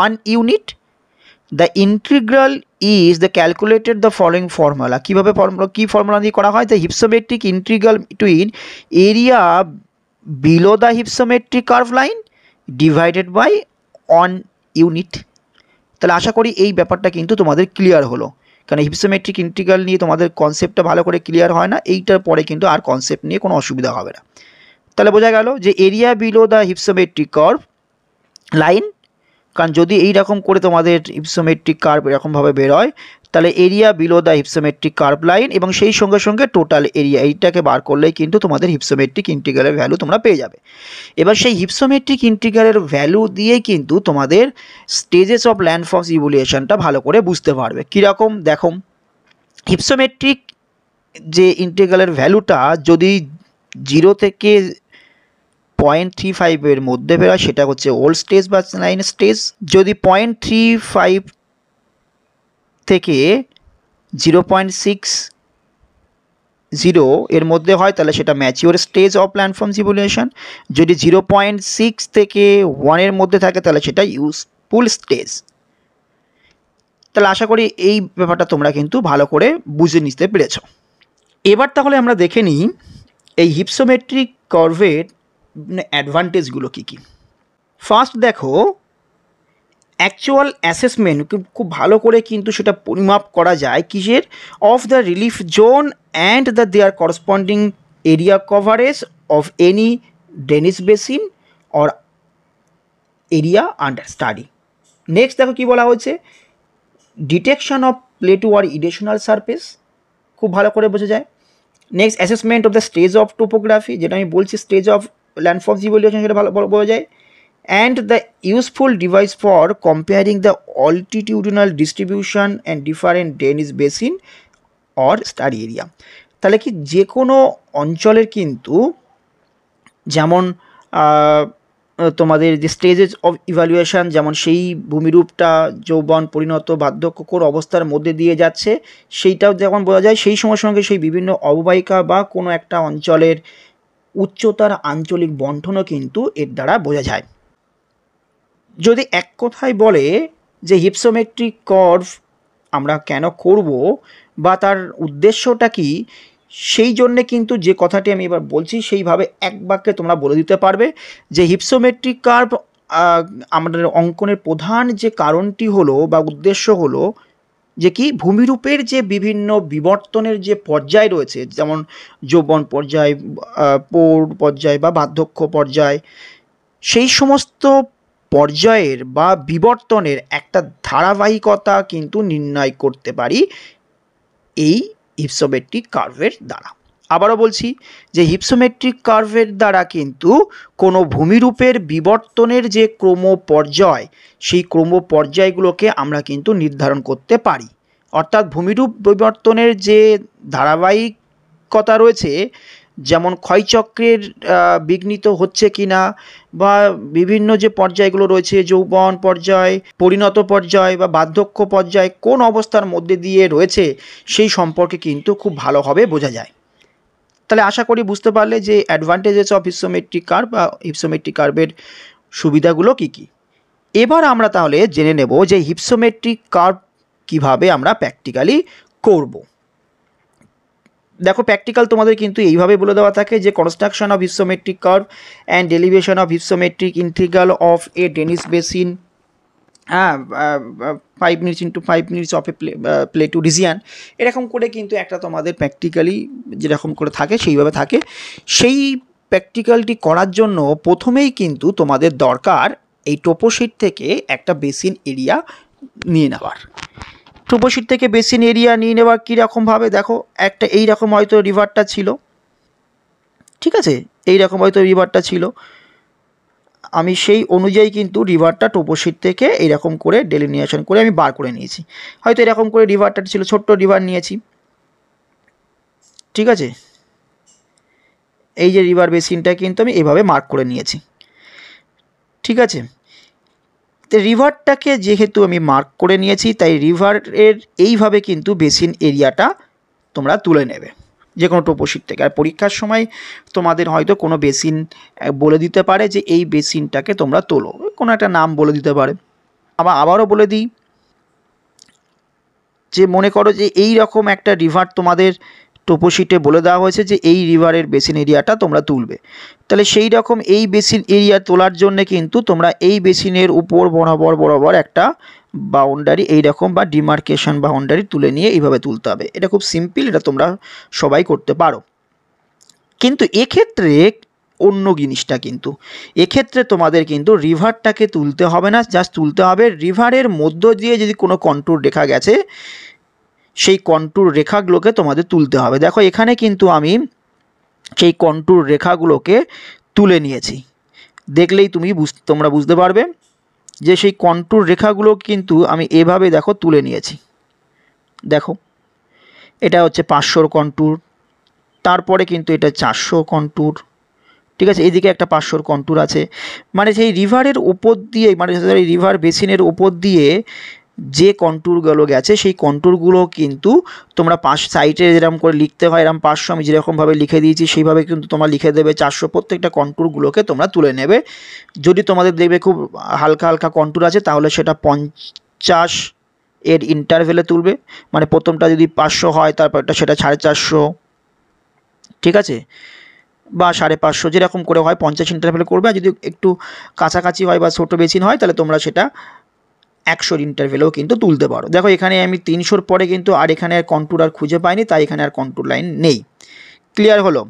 1 unit. The integral is the calculated the following formula. কীভাবে কী ফর্মুলা দিয়ে করা হয়? The hypsometric integral between area below the hypsometric curve line divided by 1 unit. তাহলে আশা করি এই ব্যাপারটা কিন্তু তোমাদের ক্লিয়ার হলো, কারণ হিপসোমেট্রিক ইন্টিগ্রাল নিয়ে তোমাদের কনসেপ্টটা ভালো করে ক্লিয়ার হয় না, এইটার পরে কিন্তু আর কনসেপ্ট নিয়ে কোনো অসুবিধা হবে না। তাহলে বোঝা গেল যে area below the hypsometric curve line, কারণ যদি এই রকম করে তোমাদের হিপসোমেট্রিক কার্ভ এরকমভাবে বেরোয় তাহলে area below the hypsometric curve line এবং সেই সঙ্গে সঙ্গে টোটাল এরিয়া, এইটাকে বার করলেই কিন্তু তোমাদের হিপসোমেট্রিক ইন্টিগ্রালের ভ্যালু তোমরা পেয়ে যাবে। এবার সেই হিপসোমেট্রিক ইন্টিগ্রালের ভ্যালু দিয়েই কিন্তু তোমাদের স্টেজেস অফ ল্যান্ডফর্মস ইভ্যালুয়েশনটা ভালো করে বুঝতে পারবে। কীরকম দেখো, হিপসোমেট্রিক যে ইন্টিগ্রালের ভ্যালুটা যদি 0 থেকে 0.35-এর মধ্যে বেরোয় সেটা হচ্ছে ওল্ড স্টেজ বা লাইন স্টেজ। যদি 0.35 থেকে 0.60 এর মধ্যে হয় তাহলে সেটা ম্যাচিওর স্টেজ অফ ল্যান্ডফর্মস ইভ্যালুয়েশন। যদি 0.6 থেকে 1-এর মধ্যে থাকে তাহলে সেটা ইউজফুল স্টেজ। তাহলে আশা করি এই ব্যাপারটা তোমরা কিন্তু ভালো করে বুঝে নিতে পেরেছ। এবার তাহলে আমরা দেখে নিই এই হিপসোমেট্রিক কার্ভের অ্যাডভান্টেজগুলো কী কী। ফার্স্ট দেখো, অ্যাকচুয়াল অ্যাসেসমেন্ট খুব ভালো করে কিন্তু সেটা পরিমাপ করা যায় কিসের, of the relief zone and the their corresponding area coverage of any drainage basin or area under study. Next দেখো কী বলা হয়েছে, ডিটেকশন অফ প্লেটু আর ইরেশনাল সারফেস, খুব ভালো করে বোঝা যায়। Next assessment of the stage of topography, যেটা আমি বলছি স্টেজ অফ ল্যান্ডফর্মস ইভ্যালুয়েশন, সেটা ভালো বোঝা যায়। And the useful device for comparing the altitudinal distribution and different drainage basin or study area। তাহলে কি যে কোনো অঞ্চলের কিন্তু যেমন তোমাদের যে স্টেজেস অফ ইভ্যালুয়েশন, যেমন সেই ভূমিরূপটা যৌবন পরিণত বার্ধক্য কোন অবস্থার মধ্যে দিয়ে যাচ্ছে সেইটাও যেমন বোঝা যায়, সেই সময়ের সঙ্গে সেই বিভিন্ন অববাহিকা বা কোনো একটা অঞ্চলের উচ্চতার আঞ্চলিক বণ্টনও কিন্তু এর দ্বারা বোঝা যায়। যদি এক কথায় বলে যে হিপসোমেট্রিক কার্ভ আমরা কেন করব বা তার উদ্দেশ্যটা কি, সেই জন্যে কিন্তু যে কথাটি আমি এবার বলছি সেইভাবে এক বাক্যে তোমরা বলে দিতে পারবে যে হিপসোমেট্রিক কার্ভ আমাদের অঙ্কনের প্রধান যে কারণটি হলো বা উদ্দেশ্য হলো যে কি ভূমিরূপের যে বিভিন্ন বিবর্তনের যে পর্যায় রয়েছে, যেমন যৌবন পর্যায়, পৌঢ় পর্যায় বা বার্ধক্য পর্যায়, সেই সমস্ত পর্যায়ের বা বিবর্তনের একটা ধারাবাহিকতা কিন্তু নির্ণয় করতে পারি এই হিপসোমেট্রিক কার্ভের দ্বারা। আবারও বলছি যে হিপসোমেট্রিক কার্ভের দ্বারা কিন্তু কোনো ভূমিরূপের বিবর্তনের যে ক্রমপর্যায়, সেই ক্রমপর্যায়গুলোকে আমরা কিন্তু নির্ধারণ করতে পারি। অর্থাৎ ভূমিরূপ বিবর্তনের যে ধারাবাহিকতা রয়েছে, যেমন ক্ষয়চক্রের বিঘ্নিত হচ্ছে কিনা, বা বিভিন্ন যে পর্যায়গুলো রয়েছে, যৌবন পর্যায়, পরিণত পর্যায় বা বার্ধক্য পর্যায় কোন অবস্থার মধ্যে দিয়ে রয়েছে, সেই সম্পর্কে কিন্তু খুব ভালোভাবে বোঝা যায়। তাহলে আশা করি বুঝতে পারলে যে অ্যাডভান্টেজেস অফ হিপসোমেট্রিক কার্ভ বা হিপসোমেট্রিক কার্ভের সুবিধাগুলো কী কী। এবার আমরা তাহলে জেনে নেব যে হিপসোমেট্রিক কার্ভ কীভাবে আমরা প্র্যাকটিক্যালি করব। দেখো, প্র্যাকটিক্যাল তোমাদের কিন্তু এইভাবে বলে দেওয়া থাকে যে construction of hypsometric curve and derivation of hypsometric integral of a Dennis basin, 5 minutes into 5 minutes of a plateau region, এরকম করে কিন্তু একটা তোমাদের প্র্যাকটিক্যালি যেরকম করে থাকে সেইভাবে থাকে। সেই প্র্যাকটিক্যালটি করার জন্য প্রথমেই কিন্তু তোমাদের দরকার এই টোপোশিট থেকে একটা বেসিন এরিয়া নিয়ে নেওয়ার। টোপোশিট থেকে বেসিন এরিয়া নিয়ে নেওয়ার কীরকমভাবে, দেখো একটা এইরকম হয়তো রিভারটা ছিল, ঠিক আছে, এইরকম হয়তো রিভারটা ছিল, আমি সেই অনুযায়ী কিন্তু রিভারটা টোপোশিট থেকে এইরকম করে ডেলিনিয়েশন করে আমি বার করে নিয়েছি। হয়তো এরকম করে রিভারটা ছিল, ছোট্ট রিভার নিয়েছি, ঠিক আছে, এই যে রিভার বেসিনটা কিন্তু আমি এইভাবে মার্ক করে নিয়েছি, ঠিক আছে। তো রিভারটাকে যেহেতু আমি মার্ক করে নিয়েছি, তাই রিভারের এইভাবে কিন্তু বেসিন এরিয়াটা তোমরা তুলে নেবে যে কোনো টোপোশিট থেকে। আর পরীক্ষার সময় তোমাদের হয়তো কোনো বেসিন বলে দিতে পারে যে এই বেসিনটাকে তোমরা তোলো, কোনো একটা নাম বলে দিতে পারে। আবারও বলে দিই যে মনে করো যে এই রকম একটা রিভার তোমাদের টোপোশিটে বলে দেওয়া হয়েছে যে এই রিভারের বেসিন এরিয়াটা তোমরা তুলবে। তাহলে সেই রকম এই বেসিন এরিয়া তোলার জন্য কিন্তু তোমরা এই বেসিনের উপর বরাবর একটা বাউন্ডারি এইরকম বা ডিমার্কেশন বাউন্ডারি তুলে নিয়ে এইভাবে তুলতে হবে। এটা খুব সিম্পল, এটা তোমরা সবাই করতে পারো। কিন্তু এক্ষেত্রে অন্য জিনিসটা, কিন্তু এক্ষেত্রে তোমাদের কিন্তু রিভারটাকে তুলতে হবে না, জাস্ট তুলতে হবে রিভারের মধ্য দিয়ে যদি কোনো কন্ট্যুর রেখা গেছে সেই কন্ট্যুর রেখাগুলোকে তোমাদের তুলতে হবে। দেখো এখানে কিন্তু আমি সেই কন্ট্যুর রেখাগুলোকে তুলে নিয়েছি, দেখলেই তোমরা বুঝতে পারবে যে সেই কন্ট্যুর রেখাগুলো কিন্তু আমি এভাবে দেখো তুলে নিয়েছি। দেখো এটা হচ্ছে 500 কন্ট্যুর, তারপরে কিন্তু এটা 400 কন্ট্যুর, ঠিক আছে, এইদিকে একটা 500 কন্ট্যুর আছে। মানে সেই রিভারের ওপর দিয়ে, মানে রিভার বেসিনের ওপর দিয়ে যে কন্ট্যুরগুলো গেছে সেই কন্ট্যুরগুলো কিন্তু তোমরা 5 সাইডে যেরকম করে লিখতে হয় এরকম 500 আমি যেরকমভাবে লিখে দিয়েছি সেইভাবে কিন্তু তোমরা লিখে দেবে 400। প্রত্যেকটা কন্ট্যুরগুলোকে তোমরা তুলে নেবে। যদি তোমাদের দেখবে খুব হালকা হালকা কন্ট্যুর আছে তাহলে সেটা 50 এর ইন্টারভেলে তুলবে, মানে প্রথমটা যদি 500 হয় তারপরটা সেটা 450, ঠিক আছে, বা 550 যেরকম করে হয় 50 ইন্টারভেলে করবে। আর যদি একটু কাছাকাছি হয় বা ছোটো বেসিন হয় তাহলে তোমরা সেটা 100 ইন্টারভেলেও কিন্তু তুলতে পারো। দেখো এখানে আমি 300 পরে কিন্তু আর এখানে আর কন্ট্যুর আর খুঁজে পাইনি, তাই এখানে আর কন্ট্যুর লাইন নেই। ক্লিয়ার হলো?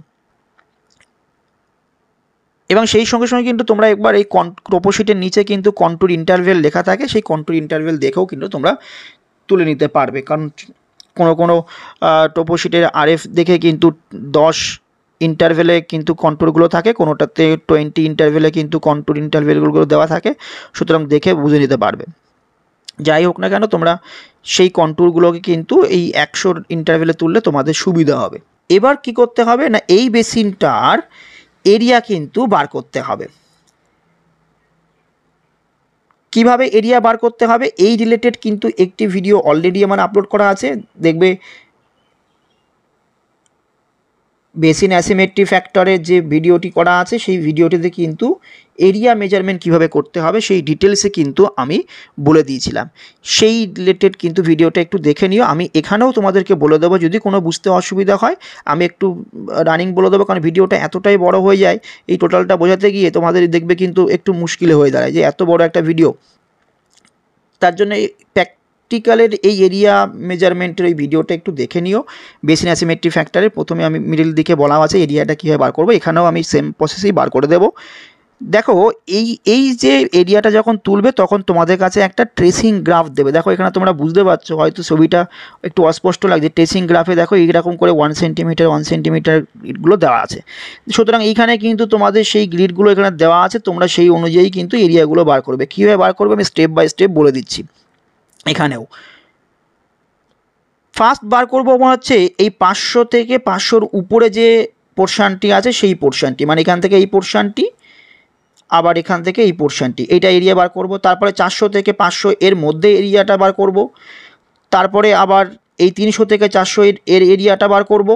এবং সেই সঙ্গে সঙ্গে কিন্তু তোমরা একবার এই টোপোশিটের নিচে কিন্তু কন্ট্যুর ইন্টারভেল লেখা থাকে, সেই কন্ট্যুর ইন্টারভেল দেখেও কিন্তু তোমরা তুলে নিতে পারবে। কারণ কোনো টোপোশিটের আরএফ দেখে কিন্তু 10 ইন্টারভেলে কিন্তু কন্ট্যুরগুলো থাকে, কোনোটাতে 20 ইন্টারভেলে কিন্তু কন্ট্যুর ইন্টারভেলগুলো দেওয়া থাকে, সুতরাং দেখে বুঝে নিতে পারবে। যাই হোক না কেন তোমরা সেই কন্ট্যুরগুলোকে কিন্তু এই 100 ইন্টারভেলে তুললে তোমাদের সুবিধা হবে। এবার কি করতে হবে না, এই বেসিনটার এরিয়া কিন্তু বার করতে হবে। কিভাবে এরিয়া বার করতে হবে এই রিলেটেড কিন্তু একটি ভিডিও অলরেডি আমার আপলোড করা আছে, দেখবে বেসিন অ্যাসিমেট্রি ফ্যাক্টরের যে ভিডিওটি করা আছে সেই ভিডিওটিতে কিন্তু এরিয়া মেজারমেন্ট কিভাবে করতে হবে সেই ডিটেলসে কিন্তু আমি বলে দিয়েছিলাম। সেই রিলেটেড কিন্তু ভিডিওটা একটু দেখে নিও। আমি এখানেও তোমাদেরকে বলে দেবো, যদি কোনো বুঝতে অসুবিধা হয় আমি একটু রানিং বলে দেবো, কারণ ভিডিওটা এতটাই বড় হয়ে যায় এই টোটালটা বোঝাতে গিয়ে তোমাদের দেখবে কিন্তু একটু মুশকিলে হয়ে দাঁড়ায় যে এত বড় একটা ভিডিও। তার জন্য প্র্যাকটিক্যালের এই এরিয়া মেজারমেন্টের এই ভিডিওটা একটু দেখে নিও। বেসিন অ্যাসিমেট্রি ফ্যাক্টরে প্রথমে আমি মিডিল দিকে বলা আছে এরিয়াটা কীভাবে বার করবো, এখানেও আমি সেম প্রসেসেই বার করে দেবো। দেখো এই যে এরিয়াটা যখন তুলবে তখন তোমাদের কাছে একটা ট্রেসিং গ্রাফ দেবে। দেখো এখানে তোমরা বুঝতে পারছো, হয়তো ছবিটা একটু অস্পষ্ট লাগছে। ট্রেসিং গ্রাফে দেখো এইরকম করে 1 সেন্টিমিটার 1 সেন্টিমিটার গ্রিডগুলো দেওয়া আছে। সুতরাং এইখানে কিন্তু তোমাদের সেই গ্রিডগুলো এখানে দেওয়া আছে, তোমরা সেই অনুযায়ী কিন্তু এরিয়াগুলো বার করবে। কীভাবে বার করবে আমি স্টেপ বাই স্টেপ বলে দিচ্ছি। এখানেও ফার্স্ট বার করবো হচ্ছে এই 500 থেকে 500-র উপরে যে পোর্শনটি আছে সেই পোর্শনটি, মানে এখান থেকে এই পোর্শনটি, আবার এখান থেকে এই পোর্শনটি, এইটা এরিয়া বার করব। তারপরে 400 থেকে 500 এর মধ্যে এরিয়াটা বার করব। তারপরে আবার এই 300 থেকে 400 এর এরিয়াটা বার করব।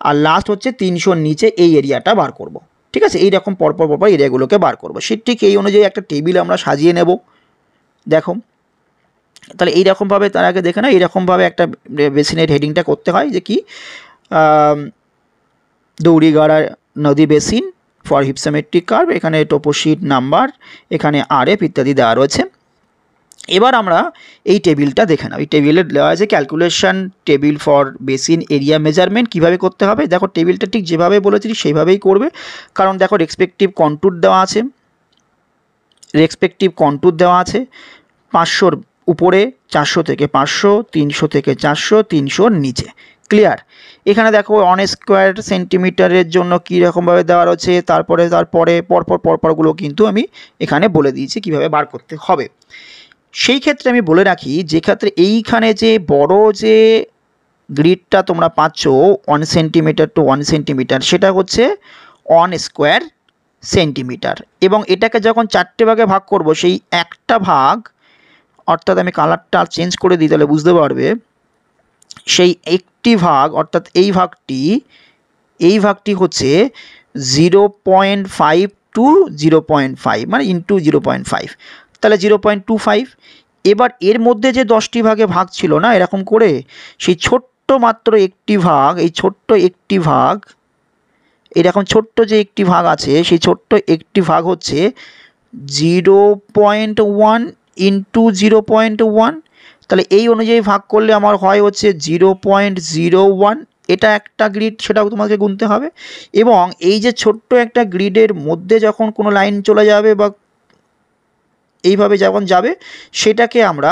আর লাস্ট হচ্ছে 300-র নিচে এই এরিয়াটা বার করব। ঠিক আছে, এইরকম পরপর এরিয়াগুলোকে বার করব। সে ঠিক এই অনুযায়ী একটা টেবিল আমরা সাজিয়ে নেব। দেখো তাহলে এইরকমভাবে, তার আগে দেখে না এইরকমভাবে একটা বেসিনের হেডিংটা করতে হয় যে কি, দৌড়িগাড়া নদী বেসিন ফর হিপসোমেট্রিক কার্ভ, এখানে টোপোশিট নাম্বার, এখানে আরএফ ইত্যাদি দেওয়া রয়েছে। এবার আমরা এই টেবিলটা দেখে নাও। এই টেবিলে দেওয়া আছে calculation table for basin area measurement. কীভাবে করতে হবে দেখো, টেবিলটা ঠিক যেভাবে বলেছি সেইভাবেই করবে। কারণ দেখো রেসপেক্টিভ কন্ট্যুর দেওয়া আছে, 500-র উপরে, 400 থেকে 500, 300 থেকে 400, 300-র নিচে। ক্লিয়ার? এখানে দেখো 1 স্কোয়ার সেন্টিমিটারের জন্য কীরকমভাবে দেওয়া রয়েছে, তারপরে পরপরগুলো কিন্তু আমি এখানে বলে দিয়েছি কীভাবে বার করতে হবে। সেই ক্ষেত্রে আমি বলে রাখি, যে ক্ষেত্রে এইখানে যে বড় যে গ্রিডটা তোমরা পাচ্ছ 1 সেন্টিমিটার টু 1 সেন্টিমিটার, সেটা হচ্ছে 1 স্কোয়ার সেন্টিমিটার। এবং এটাকে যখন 4টে ভাগে ভাগ করব, সেই একটা ভাগ, অর্থাৎ আমি কালারটা চেঞ্জ করে দিই তাহলে বুঝতে পারবে, সেই একটি ভাগ অর্থাৎ এই ভাগটি হচ্ছে 0.5 টু 0.5, মানে ইন্টু 0.5, তাহলে 0.25। এবার এর মধ্যে যে 10টি ভাগে ভাগ ছিল না এরকম করে, সেই ছোট্ট মাত্র একটি ভাগ, এই ছোট্ট একটি ভাগ, এরকম ছোট্ট যে একটি ভাগ আছে, সেই ছোট্ট একটি ভাগ হচ্ছে 0.1 ইন্টু 0.1। তাহলে এই অনুযায়ী ভাগ করলে আমার হয় হচ্ছে 0.01। এটা একটা গ্রিড, সেটাও তোমাকে গুনতে হবে। এবং এই যে ছোট্ট একটা গ্রিডের মধ্যে যখন কোনো লাইন চলে যাবে বা এইভাবে যখন যাবে, সেটাকে আমরা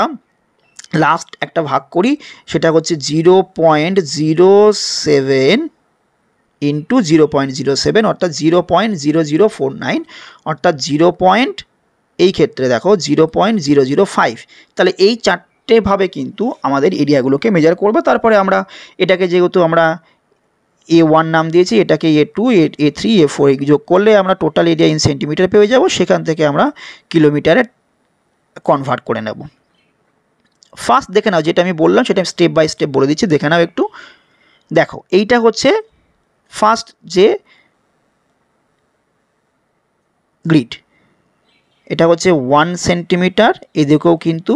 লাস্ট একটা ভাগ করি, সেটা হচ্ছে 0.07 ইন্টু 0.07, অর্থাৎ 0.0049, অর্থাৎ এই ক্ষেত্রে দেখো 0.005। তাহলে এই 4টে ভাবে কিন্তু আমাদের এরিয়াগুলোকে মেজার করবে। তারপরে আমরা এটাকে, যেহেতু আমরা A1 নাম দিয়েছি, এটাকে A2, A3, A4 যোগ করলে আমরা টোটাল এরিয়া ইন সেন্টিমিটার পেয়ে যাব। সেখান থেকে আমরা কিলোমিটারে কনভার্ট করে নেব। ফার্স্ট দেখে নাও, যেটা আমি বললাম সেটা আমি স্টেপ বাই স্টেপ বলে দিচ্ছি, দেখে নাও একটু। দেখো এইটা হচ্ছে ফার্স্ট যে গ্রিড, এটা হচ্ছে 1 সেন্টিমিটার, এদিকেও কিন্তু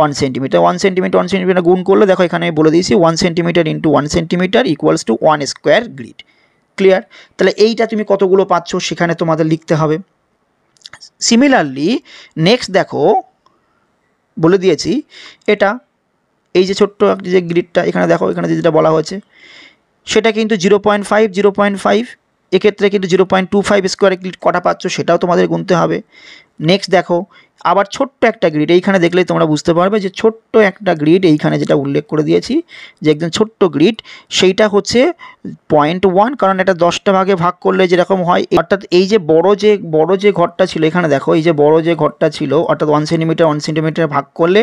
1 সেন্টিমিটার। 1 সেন্টিমিটার গুণ করলে দেখো এখানে আমি বলে দিয়েছি 1 centimetre into 1 centimetre equals to 1 square grid. Clear? তাহলে এইটা তুমি কতগুলো পাচ্ছ সেখানে তোমাদের লিখতে হবে। সিমিলারলি নেক্সট দেখো বলে দিয়েছি, এটা এই যে ছোট্ট যে গ্রিডটা এখানে দেখো, এখানে যেটা বলা হয়েছে সেটা কিন্তু 0.5, এক্ষেত্রে কিন্তু 0.25 স্কোয়ার গ্রিড কটা পাচ্ছ সেটাও তোমাদের গুনতে হবে। নেক্সট দেখো আবার ছোট্ট একটা গ্রিড, এইখানে দেখলেই তোমরা বুঝতে পারবে যে ছোট্ট একটা গ্রিড, এইখানে যেটা উল্লেখ করে দিয়েছি যে একদম ছোট্ট গ্রিড, সেইটা হচ্ছে 0.1, কারণ এটা 10টা ভাগে ভাগ করলে যেরকম হয়, অর্থাৎ এই যে বড় যে ঘরটা ছিল, এখানে দেখো এই যে বড় যে ঘরটা ছিল, অর্থাৎ 1 সেন্টিমিটার ভাগ করলে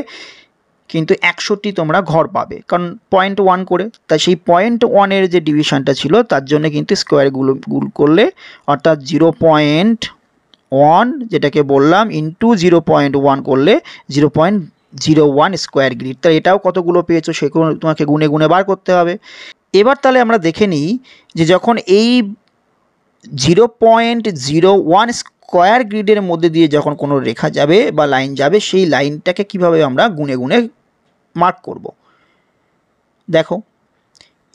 কিন্তু 100টি তোমরা ঘর পাবে, কারণ 0.1 করে। তাই সেই 0.1-এর যে ডিভিশনটা ছিল তার জন্য কিন্তু স্কোয়ারগুলো গুণ করলে, অর্থাৎ 0.1 যেটাকে বললাম ইন্টু 0.1 করলে 0.01 স্কোয়ার গ্রিড। তাহলে এটাও কতগুলো পেয়েছো সেগুলো তোমাকে গুনে গুনে বার করতে হবে। এবার তাহলে আমরা দেখে নিই যে যখন এই 0.01 স্কোয়ার গ্রিডের মধ্যে দিয়ে যখন কোনো রেখা যাবে বা লাইন যাবে, সেই লাইনটাকে কিভাবে আমরা গুনে গুনে মার্ক করব। দেখো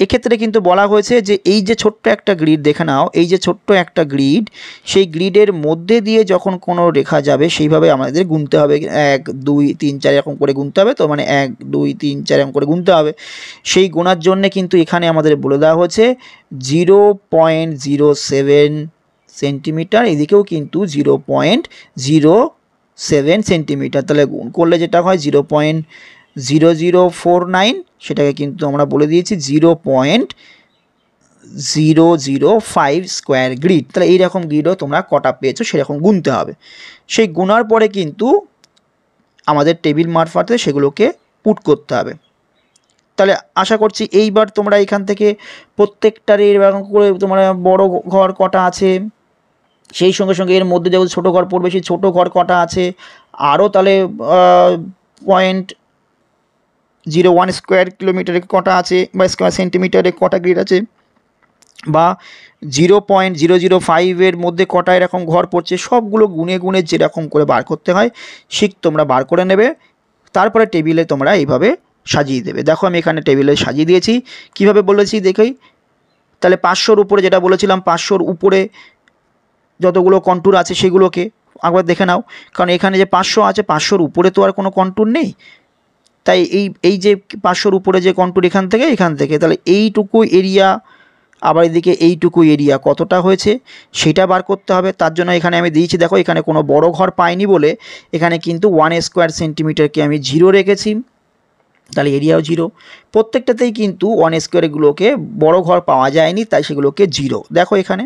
এক্ষেত্রে কিন্তু বলা হয়েছে যে এই যে ছোট্ট একটা গ্রিড দেখে নাও, এই যে ছোট্ট একটা গ্রিড, সেই গ্রিডের মধ্যে দিয়ে যখন কোনো রেখা যাবে সেইভাবে আমাদের গুনতে হবে, 1 2 3 4 এরকম করে গুনতে হবে। তো মানে 1 2 3 4 এরকম করে গুনতে হবে। সেই গোনার জন্য কিন্তু এখানে আমাদের বলে দেওয়া হয়েছে 0.07 সেন্টিমিটার, এদিকেও কিন্তু 0.07 সেন্টিমিটার। তাহলে গুণ করলে যেটা হয় 0.0049, সেটাকে কিন্তু আমরা বলে দিয়েছি 0.005 স্কোয়ার গ্রিড। তাহলে এইরকম গ্রিডও তোমরা কটা পেয়েছো সেরকম গুনতে হবে। সেই গুনার পরে কিন্তু আমাদের টেবিল মারফতে সেগুলোকে পুট করতে হবে। তাহলে আশা করছি এইবার তোমরা এখান থেকে প্রত্যেকটার এরকম করে তোমরা বড় ঘর কটা আছে, সেই সঙ্গে সঙ্গে এর মধ্যে যেমন ছোটো ঘর পড়বে সেই ছোটো ঘর কটা আছে, আরও তাহলে 0.01 স্কোয়ার কিলোমিটারে কটা আছে বা স্কোয়ার সেন্টিমিটারে কটা গ্রিড আছে, বা 0.005 মধ্যে কটা এরকম ঘর পড়ছে, সবগুলো গুনে গুনে যেরকম করে বার করতে হয় ঠিক তোমরা বার করে নেবে। তারপরে টেবিলে তোমরা এইভাবে সাজিয়ে দেবে। দেখো আমি এখানে টেবিলে সাজিয়ে দিয়েছি, কিভাবে বলেছি দেখেই। তাহলে 500-র উপরে যেটা বলেছিলাম, 500-র উপরে যতগুলো কন্ট্যুর আছে সেগুলোকে একবার দেখে নাও, কারণ এখানে যে 500 আছে 500-র উপরে তো আর কোনো কন্ট্যুর নেই, তাই এই যে 500-র উপরে যে কন্ট্যুর এখান থেকে তাহলে এইটুকু এরিয়া, আবার এদিকে এইটুকু এরিয়া কতটা হয়েছে সেটা বার করতে হবে। তার জন্য এখানে আমি দিয়েছি, দেখো এখানে কোনো বড় ঘর পাইনি বলে এখানে কিন্তু 1 স্কোয়ার সেন্টিমিটারকে আমি 0 রেখেছি, তাহলে এরিয়াও 0। প্রত্যেকটাতেই কিন্তু 1 স্কোয়ারগুলোকে বড় ঘর পাওয়া যায়নি, তাই সেগুলোকে 0। দেখো এখানে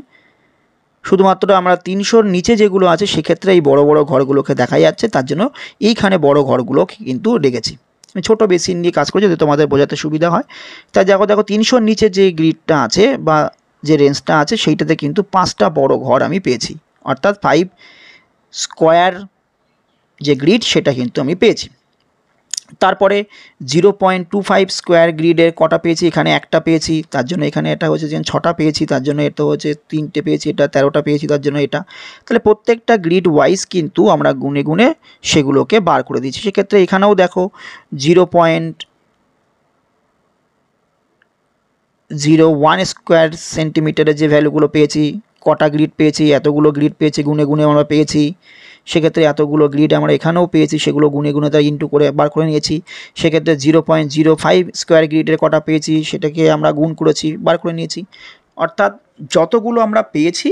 শুধুমাত্র আমরা 300-র নিচে যেগুলো আছে সেক্ষেত্রে এই বড় বড় ঘরগুলোকে দেখা যাচ্ছে, তার জন্য এইখানে বড় ঘরগুলো কিন্তু রেখেছি। আমি ছোটো বেসিন নিয়ে কাজ করি যদি তোমাদের বোঝাতে সুবিধা হয়। তাই দেখো 300-র নিচে যে গ্রিডটা আছে বা যে রেঞ্জটা আছে সেইটাতে কিন্তু 5টা বড় ঘর আমি পেয়েছি, অর্থাৎ 5 স্কোয়ার যে গ্রিড সেটা কিন্তু আমি পেয়েছি। তারপরে 0.25 স্কোয়ার গ্রিডের কটা পেয়েছি, এখানে একটা পেয়েছি, তার জন্য এখানে এটা হচ্ছে যে 6টা পেয়েছি, তার জন্য এটা হচ্ছে 3টে পেয়েছি, এটা 13টা পেয়েছি, তার জন্য এটা। তাহলে প্রত্যেকটা গ্রিড ওয়াইজ কিন্তু আমরা গুনে গুনে সেগুলোকে বার করে দিচ্ছি। সেক্ষেত্রে এখানেও দেখো 0.01 স্কোয়ার সেন্টিমিটারের যে ভ্যালুগুলো পেয়েছি, কটা গ্রিড পেয়েছি, এতগুলো গ্রিড পেয়েছি, গুনে গুনে আমরা পেয়েছি। সেক্ষেত্রে এতগুলো গ্রিড আমরা এখানেও পেয়েছি, সেগুলো গুনে গুনে তাই ইন্টু করে বার করে নিয়েছি। সেক্ষেত্রে 0.05 স্কোয়ার গ্রিডের কটা পেয়েছি সেটাকে আমরা গুণ করেছি, বার করে নিয়েছি। অর্থাৎ যতগুলো আমরা পেয়েছি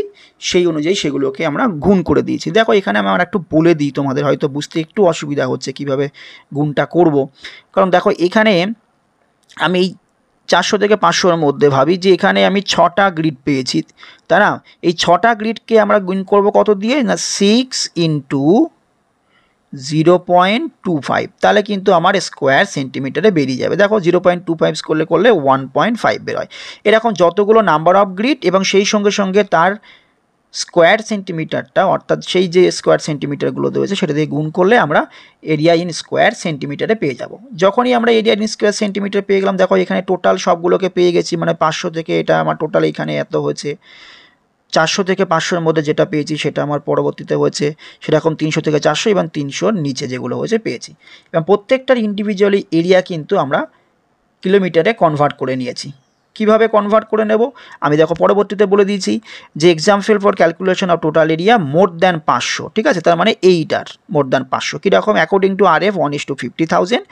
সেই অনুযায়ী সেগুলোকে আমরা গুণ করে দিয়েছি। দেখো এখানে আমি একটু বলে দিই, তোমাদের হয়তো বুঝতে একটু অসুবিধা হচ্ছে কিভাবে গুণটা করব। কারণ দেখো এখানে আমি এই 400 থেকে 500-র মধ্যে ভাবি যে এখানে আমি 6টা গ্রিড পেয়েছি, তাই না? এই 6টা গ্রিডকে আমরা গুণ করব কত দিয়ে না, 6 ইন্টু 0.25, তাহলে কিন্তু আমার স্কোয়ার সেন্টিমিটারে বেরিয়ে যাবে। দেখো 0.25 করলে 1.5 বেরোয়। এরকম যতগুলো নাম্বার অফ গ্রিড এবং সেই সঙ্গে সঙ্গে তার স্কোয়ার সেন্টিমিটারটা, অর্থাৎ সেই যে স্কোয়ার সেন্টিমিটারগুলো রয়েছে সেটা দিয়ে গুণ করলে আমরা এরিয়া ইন স্কোয়ার সেন্টিমিটারে পেয়ে যাব। যখনই আমরা এরিয়া ইন স্কোয়ার সেন্টিমিটার পেয়ে গেলাম, দেখো এখানে টোটাল সবগুলোকে পেয়ে গেছি, মানে 500 থেকে এটা আমার টোটাল এখানে এত হয়েছে। 400 থেকে 500-র মধ্যে যেটা পেয়েছি সেটা আমার পরবর্তীতে হয়েছে সেরকম 300 থেকে 400 এবং 300-র নিচে যেগুলো হয়েছে পেয়েছি। এবং প্রত্যেকটার ইন্ডিভিজুয়ালি এরিয়া কিন্তু আমরা কিলোমিটারে কনভার্ট করে নিয়েছি। কিভাবে কনভার্ট করে নেব আমি দেখো পরবর্তীতে বলে দিয়েছি যে example for calculation of total area more than 500, ঠিক আছে? তার মানে এইটার মোর দ্যান 500 কীরকম, according to RF 1:50,000,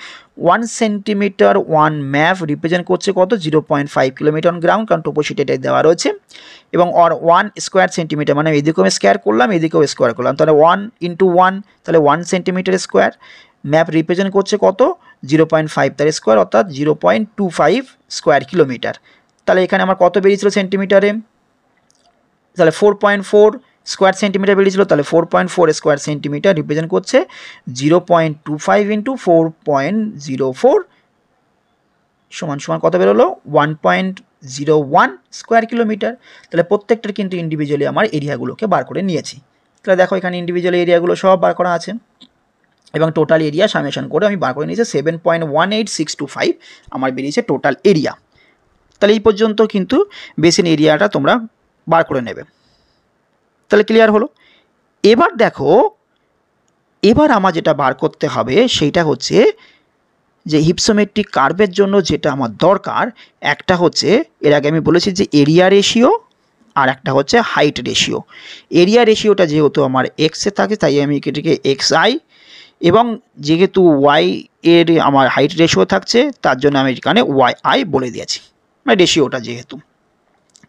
1 centimetre 1 map represent করছে কত, 0.5 কিলোমিটার অন গ্রাউন্ড, কারণ টোপোশিট এটাই দেওয়া রয়েছে। এবং অর 1 স্কোয়ার সেন্টিমিটার, মানে এদিকেও স্কোয়ার করলাম এদিকেও স্কোয়ার করলাম, তাহলে 1 ইন্টু 1 তাহলে 1 সেন্টিমিটার স্কোয়ার। ম্যাপ রিপ্রেজেন্ট করছে কত, 0.5 তার স্কোয়ার, অর্থাৎ 0.25 স্কোয়ার কিলোমিটার। তাহলে এখানে আমার কত বেরিয়েছিল সেন্টিমিটারে, তাহলে 4.4 স্কোয়ার সেন্টিমিটার বেরিয়েছিল, তাহলে 4.4 স্কোয়ার সেন্টিমিটার রিপ্রেজেন্ট করছে 0.25 ইন্টু 4.04 সমান সমান কত বেরোলো, 1.01 স্কোয়ার কিলোমিটার। তাহলে প্রত্যেকটার কিন্তু ইন্ডিভিজুয়ালি আমার এরিয়াগুলোকে বার করে নিয়েছি। তাহলে দেখো এখানে ইন্ডিভিজুয়াল এরিয়াগুলো সব বার করা আছে এবং টোটাল এরিয়া সামেশন করে আমি বার করে নিয়েছি 7.18625 আমার বেরিয়েছে টোটাল এরিয়া। তাহলে এই পর্যন্ত কিন্তু বেসিন এরিয়াটা তোমরা বার করে নেবে। তাহলে ক্লিয়ার হলো। এবার দেখো এবার আমার যেটা বার করতে হবে সেইটা হচ্ছে যে হিপসোমেট্রিক কার্ভের জন্য যেটা আমার দরকার, একটা হচ্ছে এর আগে আমি বলেছি যে এরিয়া রেশিও, আর একটা হচ্ছে হাইট রেশিও। এরিয়া রেশিওটা যেহেতু আমার এক্সে থাকে তাই আমি এটাকে XI, এবং যেহেতু ওয়াই এর আমার হাইট রেশিও থাকছে তার জন্য আমি এখানে YI বলে দিয়েছি, মানে রেশিওটা যেহেতু।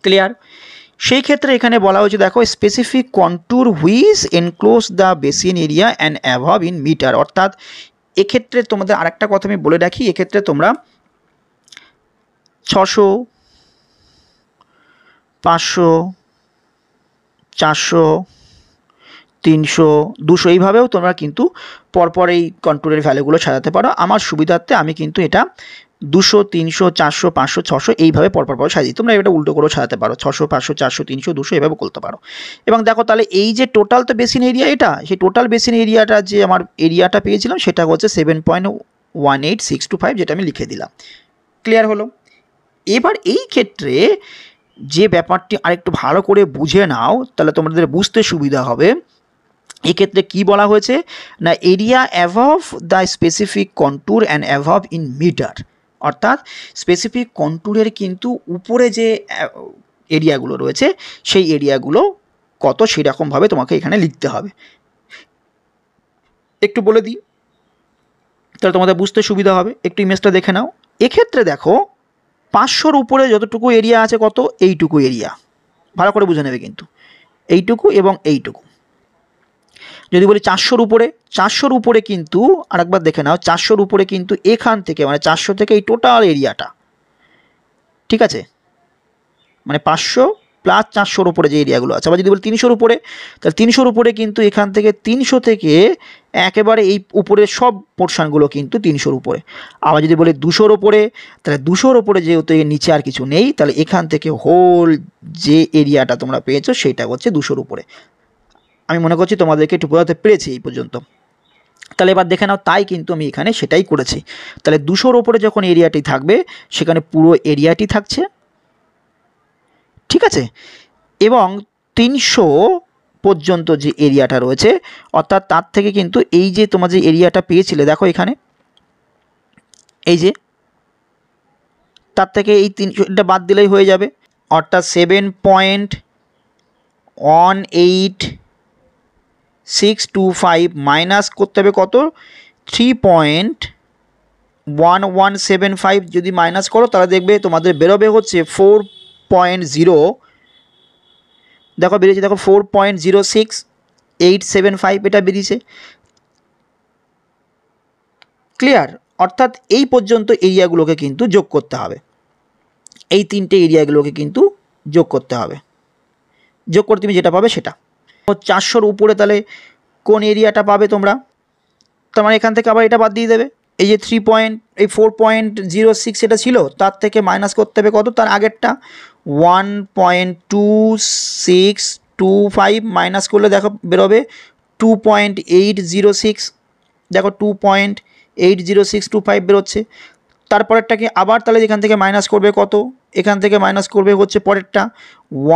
ক্লিয়ার। সেই ক্ষেত্রে এখানে বলা হয়েছে দেখো specific contour which enclose the basin area and above in meter, অর্থাৎ এক্ষেত্রে তোমাদের আরেকটা কথা আমি বলে রাখি, এক্ষেত্রে তোমরা 600, 500, 400, 300, 200 এইভাবেও তোমরা কিন্তু পরপর এই কন্ট্যুরের ভ্যালুগুলো সাজাতে পারো। আমার সুবিধার্থে আমি কিন্তু এটা 200, 300, 400, 500, 600 এইভাবে পরপর সাজিয়ে, তোমরা এটা উল্টো করেও সাজাতে পারো, 600, 500, 400, 300, 200 এভাবে করতে পারো। এবং দেখো তাহলে এই যে টোটাল তো বেসিন এরিয়া, এটা সেই টোটাল বেসিন এরিয়াটা যে আমার এরিয়াটা পেয়েছিলাম সেটা হচ্ছে 7.18625, যেটা আমি লিখে দিলাম। ক্লিয়ার হলো? এবার এই ক্ষেত্রে যে ব্যাপারটি আরেকটু ভালো করে বুঝে নাও, তাহলে তোমাদের বুঝতে সুবিধা হবে। এক্ষেত্রে কি বলা হয়েছে না, area above the specific contour and above in meter, অর্থাৎ স্পেসিফিক কন্ট্যুরের কিন্তু উপরে যে এরিয়াগুলো রয়েছে সেই এরিয়াগুলো কত সেরকমভাবে তোমাকে এখানে লিখতে হবে। একটু বলে দিই তাহলে তোমাদের বুঝতে সুবিধা হবে, একটু ইমেজটা দেখে নাও। এক্ষেত্রে দেখো 500-র উপরে যতটুকু এরিয়া আছে, কত এইটুকু এরিয়া, ভালো করে বুঝে নেবে কিন্তু, এইটুকু এবং এইটুকু। যদি বলি 400-র উপরে কিন্তু আরেকবার দেখে নাও, 400-র উপরে কিন্তু এখান থেকে মানে 400 থেকে এই টোটাল এরিয়াটা, ঠিক আছে, মানে 500 প্লাস 400-র উপরে যে এরিয়াগুলো আছে। আবার যদি বলি 300-র উপরে, তাহলে 300-র উপরে কিন্তু এখান থেকে 300 থেকে একেবারে এই উপরের সব পোর্শনগুলো কিন্তু 300-র উপরে। আবার যদি বলি 200-র উপরে, তাহলে 200-র উপরে যেহেতু এর নিচে আর কিছু নেই, তাহলে এখান থেকে হোল যে এরিয়াটা তোমরা পেয়েছো সেটা হচ্ছে 200-র উপরে। আমি মনে করছি তোমাদেরকে একটু বোঝাতে পেরেছি এই পর্যন্ত। তাহলে এবার দেখে নাও, তাই কিন্তু আমি এখানে সেটাই করেছি। তাহলে 200-র ওপরে যখন এরিয়াটি থাকবে সেখানে পুরো এরিয়াটি থাকছে, ঠিক আছে। এবং 300 পর্যন্ত যে এরিয়াটা রয়েছে, অর্থাৎ তার থেকে কিন্তু এই যে তোমার যে এরিয়াটা পেয়েছিলে দেখো এখানে, এই যে তার থেকে এই 300টা বাদ দিলেই হয়ে যাবে, অর্থাৎ 7.18,625 মাইনাস করতে হবে কত, 3.1175। যদি মাইনাস করো তাহলে দেখবে তোমাদের বেরোবে হচ্ছে 4.0, দেখো বেরিয়েছে, দেখো 4.06875 এটা বেরিয়েছে। ক্লিয়ার? অর্থাৎ এই পর্যন্ত এরিয়াগুলোকে কিন্তু যোগ করতে হবে, এই তিনটে এরিয়াগুলোকে কিন্তু যোগ করতে হবে। যোগ করে তুমি যেটা পাবে সেটা 400-র উপরে, তাহলে কোন এরিয়াটা পাবে তোমরা, তার মানে এখান থেকে আবার এটা বাদ দিয়ে দেবে। এই যে 4.06 এটা ছিল, তার থেকে মাইনাস করতে হবে কত, তার আগেরটা 1.2625 মাইনাস করলে দেখো বেরোবে 2.806, দেখো 2.80625 বেরোচ্ছে। তারপরেরটাকে আবার তাহলে এখান থেকে মাইনাস করবে কত, এখান থেকে মাইনাস করবে হচ্ছে পরেরটা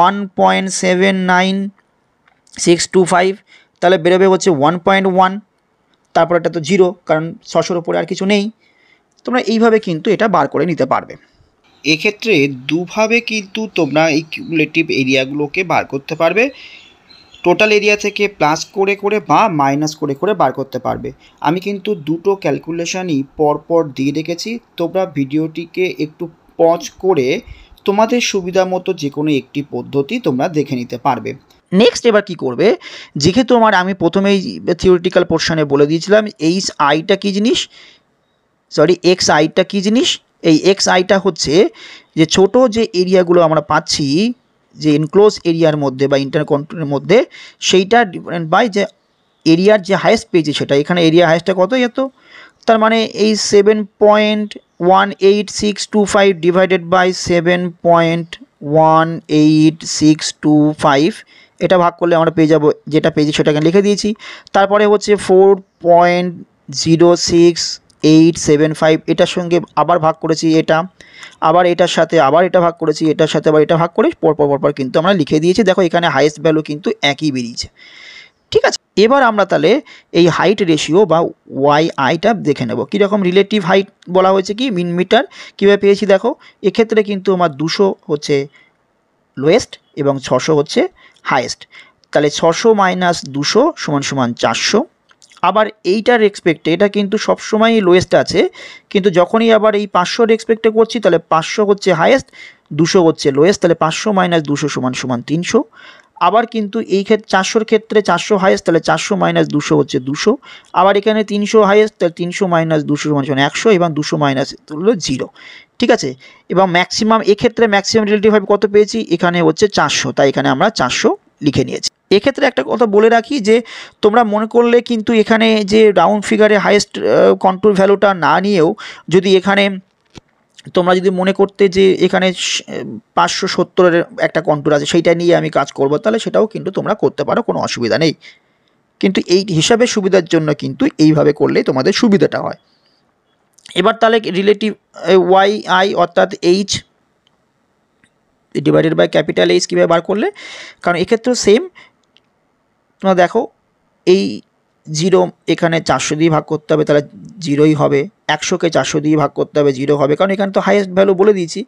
1.79625, তাহলে বেরোবে হচ্ছে 1.1, তারপর এটা তো 0, কারণ 600-র উপরে আর কিছু নেই। তোমরা এইভাবে কিন্তু এটা বার করে নিতে পারবে। এক্ষেত্রে দুভাবে কিন্তু তোমরা এই কিউমুলেটিভ এরিয়াগুলোকে বার করতে পারবে, টোটাল এরিয়া থেকে প্লাস করে করে বা মাইনাস করে করে বার করতে পারবে। আমি কিন্তু দুটো ক্যালকুলেশনই পরপর দিয়ে রেখেছি, তোমরা ভিডিওটিকে একটু পজ করে তোমাদের সুবিধা মতো যে কোনো একটি পদ্ধতি তোমরা দেখে নিতে পারবে। নেক্সট এবার কি করবে, যেহেতু আমি প্রথমেই থিওরিটিক্যাল পোর্শনে বলে দিয়েছিলাম এইচ আইটা কী জিনিস, এক্স আইটা কী জিনিস। এই এক্স আইটা হচ্ছে যে ছোট যে এরিয়াগুলো আমরা পাচ্ছি যে এনক্লোজ এরিয়ার মধ্যে বা ইন্টার কন্ট্রোলের মধ্যে, সেইটা ডিফারেন্ট বাই যে এরিয়ার যে হাইয়েস্ট পেয়েছি সেটা, এখানে এরিয়া হাইয়েস্টটা কত এত, তার মানে এই 7.18625 ডিভাইডেড বাই 7.18625, এটা ভাগ করলে আমরা পেয়ে যাব, যেটা পেয়েছি সেটাকে লিখে দিয়েছি। তারপরে হচ্ছে 4.06875, এটার সঙ্গে আবার ভাগ করেছি এটা, আবার এটার সাথে আবার এটা ভাগ করেছি, এটার সাথে আবার এটা ভাগ করে পরপর কিন্তু আমরা লিখে দিয়েছি। দেখো এখানে হাইয়েস্ট ভ্যালু কিন্তু একই বেরিয়েছে, ঠিক আছে। এবার আমরা তাহলে এই হাইট রেশিও বা ওয়াই আইটা দেখে নেব, কীরকম রিলেটিভ হাইট বলা হয়েছে কি মিন মিটার কীভাবে পেয়েছি। দেখো এক্ষেত্রে কিন্তু আমার 200 হচ্ছে লোয়েস্ট এবং 600 হচ্ছে হাইয়েস্ট। তাহলে 600 মাইনাস 200 সমান 400, আবার এইটার রেসপেক্টে এটা কিন্তু সবসময়ই লোয়েস্ট আছে, কিন্তু যখনই আবার এই 500 রেসপেক্টে করছি তাহলে 500 হচ্ছে হায়েস্ট, 200 হচ্ছে লোয়েস্ট, তাহলে 500 মাইনাস 200 সমান সমান 300। আবার কিন্তু এই ক্ষেত্রে 400 ক্ষেত্রে 400 হায়েস্ট, তাহলে 400 মাইনাস 200 হচ্ছে 200। আবার এখানে 300 হায়েস্ট, তাহলে 300 মাইনাস 200 সমান সমান 100, এবং 200 মাইনাস হলো 0। ঠিক আছে, এবং ম্যাক্সিমাম এক্ষেত্রে ম্যাক্সিমাম রিলেটিভ ভাবে কত পেয়েছি, এখানে হচ্ছে 400, তাই এখানে আমরা 400 লিখে নিয়েছি। এক্ষেত্রে একটা কথা বলে রাখি যে তোমরা মনে করলে কিন্তু এখানে যে রাউন্ড ফিগারে হাইয়েস্ট কন্ট্রোল ভ্যালুটা না নিয়েও যদি এখানে তোমরা যদি মনে করতে যে এখানে 570-এর একটা কন্ট্রোল আছে সেইটা নিয়ে আমি কাজ করব, তাহলে সেটাও কিন্তু তোমরা করতে পারো, কোনো অসুবিধা নেই। কিন্তু এই হিসাবে সুবিধার জন্য কিন্তু এইভাবে করলে তোমাদের সুবিধাটা হয়। এবার তাহলে রিলেটিভ ওয়াই আই অর্থাৎ h divided by capital H কীভাবে বার করলে, কারণ এক্ষেত্রেও সেম। তোমরা দেখো এই 0 এখানে 400 দিয়ে ভাগ করতে হবে, তাহলে 0ই হবে। 100কে 400 দিয়ে ভাগ করতে হবে, 0 হবে, কারণ এখানে তো হাইয়েস্ট ভ্যালু বলে দিয়েছি।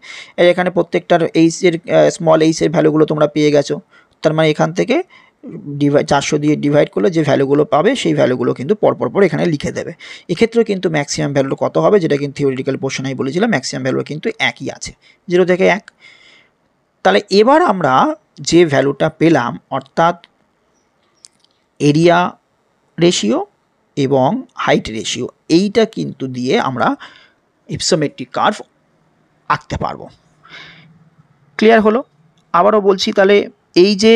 এখানে প্রত্যেকটার এইচের স্মল এইচের ভ্যালুগুলো তোমরা পেয়ে গেছো। তার মানে এখান থেকে 400 দিয়ে ডিভাইড করলে যে ভ্যালুগুলো পাবে সেই ভ্যালুগুলো কিন্তু পর এখানে লিখে দেবে। এক্ষেত্রেও কিন্তু ম্যাক্সিমাম ভ্যালু কত হবে, যেটা কিন্তু থিওরিটিক্যাল পোর্শনে আমি বলেছিলাম, ম্যাক্সিমাম ভ্যালু কিন্তু একই আছে, 0 থেকে 1। তাহলে এবার আমরা যে ভ্যালুটা পেলাম অর্থাৎ এরিয়া রেশিও এবং হাইট রেশিও, এইটা কিন্তু দিয়ে আমরা ইপসোমেট্রিক কার্ভ আঁকতে পারবো। ক্লিয়ার হলো? আবারও বলছি, তাহলে এই যে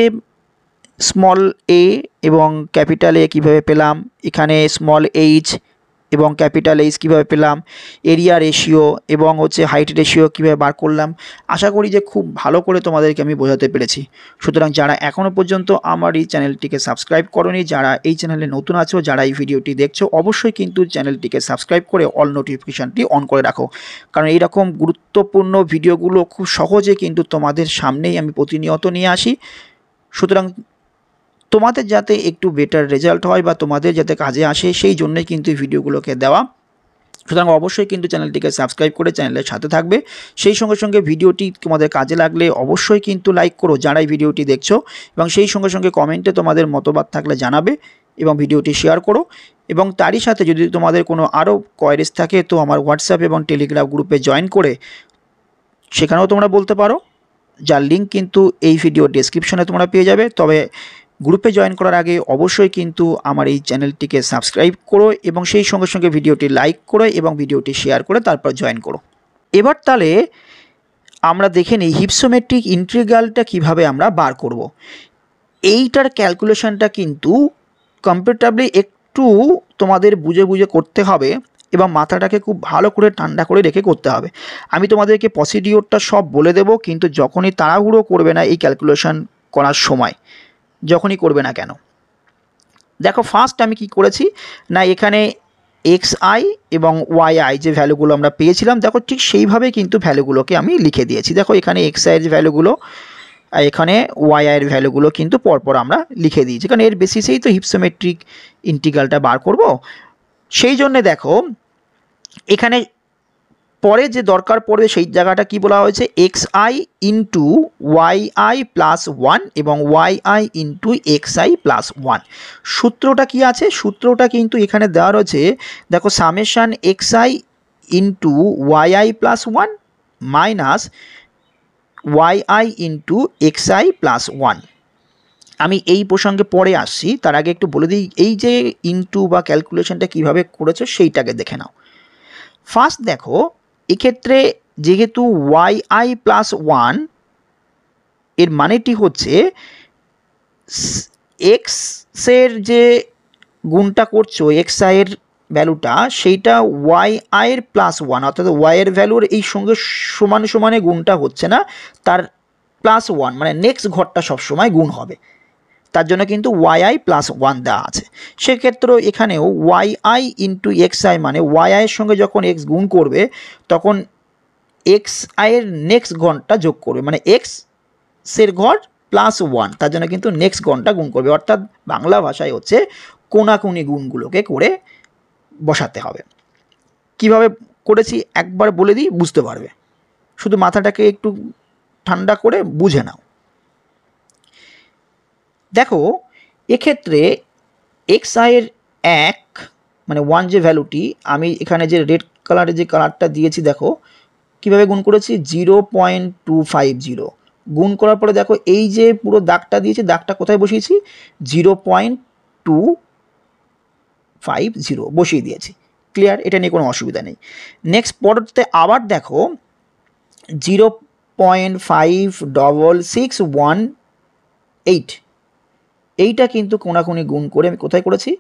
স্মল এ এবং ক্যাপিটাল এ কীভাবে পেলাম, এখানে স্মল এইচ এবং ক্যাপিটাল এইচ কীভাবে পেলাম, এরিয়া রেশিও এবং হচ্ছে হাইট রেশিও কীভাবে বার করলাম, আশা করি যে খুব ভালো করে তোমাদেরকে আমি বোঝাতে পেরেছি। সুতরাং যারা এখনও পর্যন্ত আমার এই চ্যানেলটিকে সাবস্ক্রাইব করোনি, যারা এই চ্যানেলে নতুন আছো, যারা এই ভিডিওটি দেখছো, অবশ্যই কিন্তু চ্যানেলটিকে সাবস্ক্রাইব করে অল নোটিফিকেশানটি অন করে রাখো, কারণ এইরকম গুরুত্বপূর্ণ ভিডিওগুলো খুব সহজে কিন্তু তোমাদের সামনেই আমি প্রতিনিয়ত নিয়ে আসি। সুতরাং তোমাদের যাতে একটু বেটার রেজাল্ট হয় বা তোমাদের যাতে কাজে আসে, সেই জন্যই কিন্তু ভিডিওগুলোকে দেওয়া। সুতরাং অবশ্যই কিন্তু চ্যানেলটিকে সাবস্ক্রাইব করে চ্যানেলের সাথে থাকবে। সেই সঙ্গে সঙ্গে ভিডিওটি তোমাদের কাজে লাগলে অবশ্যই কিন্তু লাইক করো যারা এই ভিডিওটি দেখছো, এবং সেই সঙ্গে সঙ্গে কমেন্টে তোমাদের মতবাদ থাকলে জানাবে এবং ভিডিওটি শেয়ার করো। এবং তারই সাথে যদি তোমাদের কোনো আরও কোয়ারিজ থাকে তো আমার হোয়াটসঅ্যাপ এবং টেলিগ্রাম গ্রুপে জয়েন করে সেখানেও তোমরা বলতে পারো, যার লিঙ্ক কিন্তু এই ভিডিও ডেসক্রিপশনে তোমরা পেয়ে যাবে। তবে গ্রুপে জয়েন করার আগে অবশ্যই কিন্তু আমার এই চ্যানেলটিকে সাবস্ক্রাইব করো এবং সেই সঙ্গে সঙ্গে ভিডিওটি লাইক করো এবং ভিডিওটি শেয়ার করে তারপর জয়েন করো। এবার তাহলে আমরা দেখে নিই হিপসোমেট্রিক ইন্টিগ্রালটা কিভাবে আমরা বার করব। এইটার ক্যালকুলেশনটা কিন্তু কম্পারেটিভলি একটু তোমাদের বুঝে বুঝে করতে হবে এবং মাথাটাকে খুব ভালো করে ঠান্ডা করে রেখে করতে হবে। আমি তোমাদেরকে প্রসিডিওরটা সব বলে দেব, কিন্তু যখনই তাড়াহুড়ো করবে না এই ক্যালকুলেশন করার সময়, যখনই করবে না কেন। দেখো ফার্স্ট আমি কি করেছি না, এখানে এক্স আই এবং ওয়াই আই যে ভ্যালুগুলো আমরা পেয়েছিলাম, দেখো ঠিক সেইভাবে কিন্তু ভ্যালুগুলোকে আমি লিখে দিয়েছি। দেখো এখানে এক্স আইয়ের ভ্যালুগুলো আর এখানে ওয়াই আইয়ের ভ্যালুগুলো কিন্তু পরপর আমরা লিখে দিয়েছি, কারণ এর বেসিসেই তো হিপসোমেট্রিক ইন্টিগ্রালটা বার করব। সেই জন্যে দেখো এখানে পরে যে দরকার পড়বে সেই জায়গাটা কি বলা হয়েছে, x i into y i plus 1 এবং y i into x i plus 1। সূত্রটা কি আছে, সূত্রটা কিন্তু এখানে দেওয়া রয়েছে, দেখো summation x i into y i plus 1 minus y i into x i plus 1। আমি এই প্রসঙ্গে পরে আসছি, তার আগে একটু বলে দিই এই যে ইন্টু বা ক্যালকুলেশনটা কীভাবে করেছো সেইটাকে দেখে নাও। ফার্স্ট দেখো এক্ষেত্রে যেহেতু ওয়াই আই প্লাস 1 এর মানেটি হচ্ছে এক্সের যে গুণটা করছো এক্স আইয়ের ভ্যালুটা, সেইটা ওয়াই আইয়ের প্লাস 1, অর্থাৎ ওয়াইয়ের ভ্যালুর এই সঙ্গে সমানে সমানে গুণটা হচ্ছে না, তার প্লাস 1 মানে নেক্সট ঘরটা সবসময় গুণ হবে, তার জন্য কিন্তু ওয়াই আই প্লাস 1 দেওয়া আছে। সেক্ষেত্রে এখানেও y i into x i মানে ওয়াই আইয়ের সঙ্গে যখন এক্স গুণ করবে তখন এক্স আইয়ের নেক্সট ঘরটা যোগ করবে, মানে এক্সের ঘর প্লাস 1, তার জন্য কিন্তু নেক্সট ঘরটা গুণ করবে, অর্থাৎ বাংলা ভাষায় হচ্ছে কোনাকুনি গুণগুলোকে করে বসাতে হবে। কিভাবে করেছি একবার বলে দিই, বুঝতে পারবে, শুধু মাথাটাকে একটু ঠান্ডা করে বুঝে নাও। দেখো এক্ষেত্রে এক্স আইয়ের এক মানে 1 যে ভ্যালুটি আমি এখানে যে রেড কালারে যে কালারটা দিয়েছি দেখো কিভাবে গুণ করেছি 0.250 গুণ করার পরে দেখো এই যে পুরো দাগটা দিয়েছি দাগটা কোথায় বসিয়েছি 0.250 বসিয়ে দিয়েছি। ক্লিয়ার, এটা নিয়ে কোনো অসুবিধা নেই। নেক্সট পরেরতে আবার দেখো 0.566618 এইটা কিন্তু কোনাকুনি গুণ করে আমি কোথায় করেছি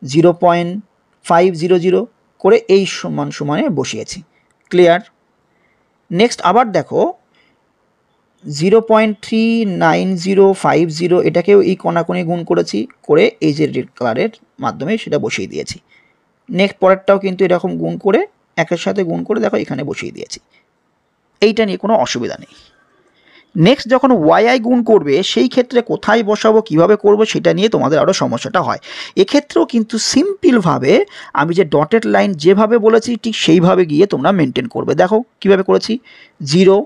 0.500 করে এই সমান সমানে বসিয়েছি। ক্লিয়ার। নেক্সট আবার দেখো 0.39050 এটাকেও এই কোনাকুনি গুণ করেছি করে এই যে রেড কালারের মাধ্যমে সেটা বসিয়ে দিয়েছি। নেক্সট পরেরটাও কিন্তু এরকম গুণ করে একের সাথে গুণ করে দেখো এখানে বসিয়ে দিয়েছি। এইটা নিয়ে কোনো অসুবিধা নেই। নেক্সট যখন ওয়াই গুণ করবে সেই ক্ষেত্রে কোথায় বসাবো কিভাবে করব সেটা নিয়ে তোমাদের আরও সমস্যাটা হয়। এক্ষেত্রেও কিন্তু সিম্পলভাবে আমি যে ডটেড লাইন যেভাবে বলেছি ঠিক সেইভাবে গিয়ে তোমরা মেনটেন করবে। দেখো কিভাবে করেছি 0